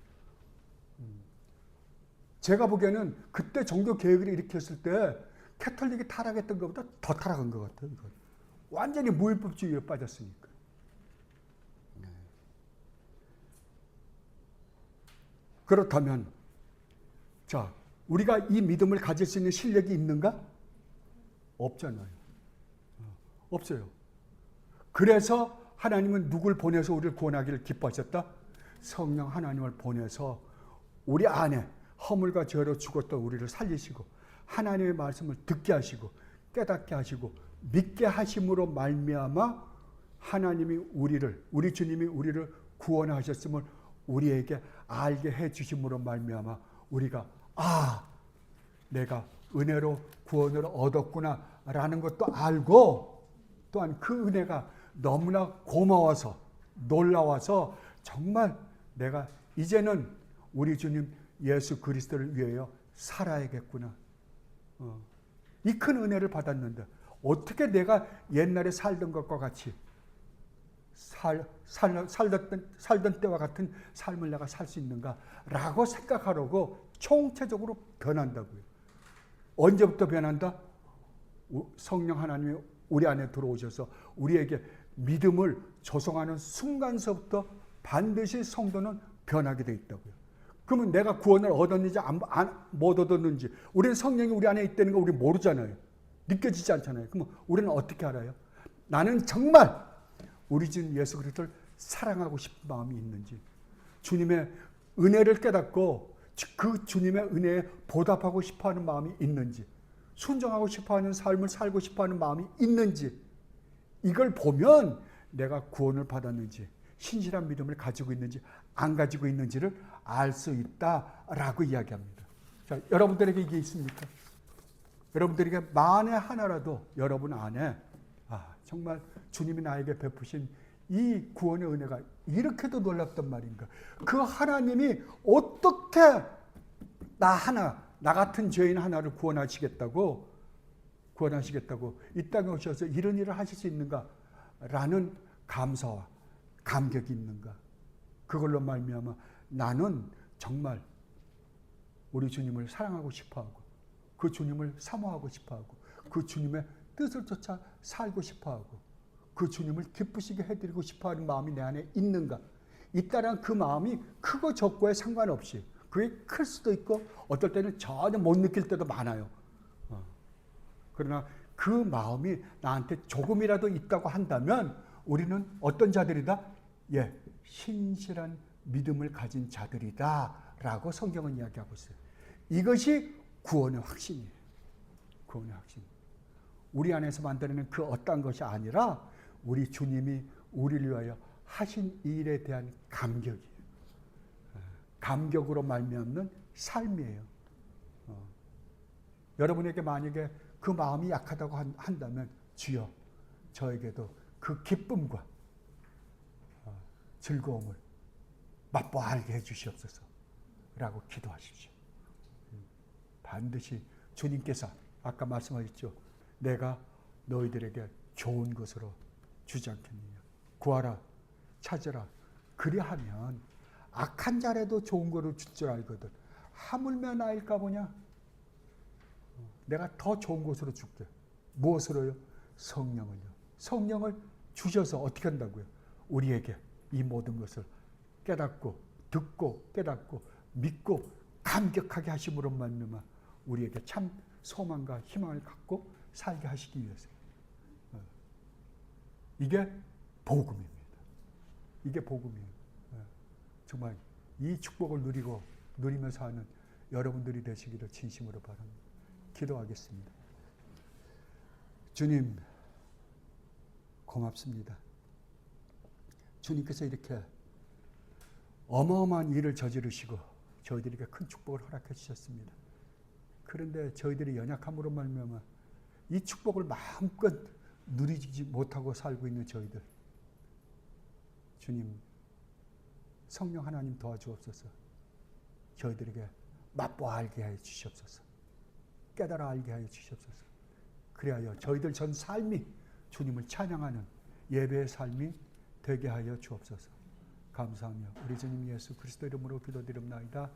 제가 보기에는 그때 종교 개혁을 일으켰을 때 캐톨릭이 타락했던 것보다 더 타락한 것 같아요. 이건. 완전히 무율법주의에 빠졌으니까. 그렇다면 자, 우리가 이 믿음을 가질 수 있는 실력이 있는가? 없잖아요. 없어요. 그래서 하나님은 누굴 보내서 우리를 구원하기를 기뻐하셨다? 성령 하나님을 보내서 우리 안에 허물과 죄로 죽었던 우리를 살리시고 하나님의 말씀을 듣게 하시고 깨닫게 하시고 믿게 하심으로 말미암아 하나님이 우리 주님이 우리를 구원하셨음을 우리에게 알게 해 주심으로 말미암아 우리가 내가 은혜로 구원을 얻었구나라는 것도 알고, 또한 그 은혜가 너무나 고마워서 놀라워서 정말 내가 이제는 우리 주님 예수 그리스도를 위하여 살아야겠구나. 이 큰 은혜를 받았는데 어떻게 내가 옛날에 살던 것과 같이 살던 때와 같은 삶을 내가 살 수 있는가라고 생각하려고 총체적으로 변한다고요. 언제부터 변한다? 성령 하나님이 우리 안에 들어오셔서 우리에게 믿음을 조성하는 순간서부터 반드시 성도는 변하게 돼 있다고요. 그러면 내가 구원을 얻었는지 못 얻었는지, 우리는 성령이 우리 안에 있다는 거 우리 모르잖아요. 느껴지지 않잖아요. 그러면 우리는 어떻게 알아요? 나는 정말 우리 주님 예수 그리스도를 사랑하고 싶은 마음이 있는지, 주님의 은혜를 깨닫고 그 주님의 은혜에 보답하고 싶어하는 마음이 있는지, 순종하고 싶어하는 삶을 살고 싶어하는 마음이 있는지, 이걸 보면 내가 구원을 받았는지 신실한 믿음을 가지고 있는지 안 가지고 있는지를 알 수 있다라고 이야기합니다. 자, 여러분들에게 이게 있습니까? 여러분들에게 만에 하나라도 여러분 안에 정말 주님이 나에게 베푸신 이 구원의 은혜가 이렇게도 놀랍단 말인가? 그 하나님이 어떻게 나 같은 죄인 하나를 구원하시겠다고 이 땅에 오셔서 이런 일을 하실 수 있는가라는 감사와 감격이 있는가? 그걸로 말미암아 나는 정말 우리 주님을 사랑하고 싶어하고 그 주님을 사모하고 싶어하고 그 주님의 뜻을 쫓아 살고 싶어하고 그 주님을 기쁘시게 해드리고 싶어하는 마음이 내 안에 있는가? 있다는 그 마음이 크고 적고에 상관없이 그게 클 수도 있고 어떨 때는 전혀 못 느낄 때도 많아요. 그러나 그 마음이 나한테 조금이라도 있다고 한다면 우리는 어떤 자들이다? 예, 신실한 믿음을 가진 자들이다 라고 성경은 이야기하고 있어요. 이것이 구원의 확신이에요. 구원의 확신. 우리 안에서 만들어낸 그 어떠한 것이 아니라 우리 주님이 우리를 위하여 하신 일에 대한 감격이에요. 감격으로 말미암는 삶이에요. 여러분에게 만약에 그 마음이 약하다고 한다면 주여 저에게도 그 기쁨과 즐거움을 맛보알게 해주시옵소서 라고 기도하십시오. 반드시 주님께서 아까 말씀하셨죠. 내가 너희들에게 좋은 것으로 주지 않겠느냐. 구하라 찾으라. 그리하면 악한 자라도 좋은 거를 줄 줄 알거든. 하물며 나일까 보냐. 내가 더 좋은 것으로 줄게. 무엇으로요? 성령을요. 성령을 주셔서 어떻게 한다고요? 우리에게 이 모든 것을 깨닫고 듣고 깨닫고 믿고 감격하게 하심으로 말미암아 우리에게 참 소망과 희망을 갖고 살게 하시기 위해서. 이게 복음입니다. 이게 복음이에요. 정말 이 축복을 누리며 사는 여러분들이 되시기를 진심으로 바랍니다. 기도하겠습니다. 주님 고맙습니다. 주님께서 이렇게 어마어마한 일을 저지르시고 저희들에게 큰 축복을 허락해 주셨습니다. 그런데 저희들이 연약함으로 말미암아 이 축복을 마음껏 누리지 못하고 살고 있는 저희들, 주님 성령 하나님 도와주옵소서. 저희들에게 맛보 알게 하여 주시옵소서. 깨달아 알게 하여 주시옵소서. 그리하여 저희들 전 삶이 주님을 찬양하는 예배의 삶이 되게 하여 주옵소서. 감사하며 우리 주님 예수 그리스도 이름으로 기도드립나이다.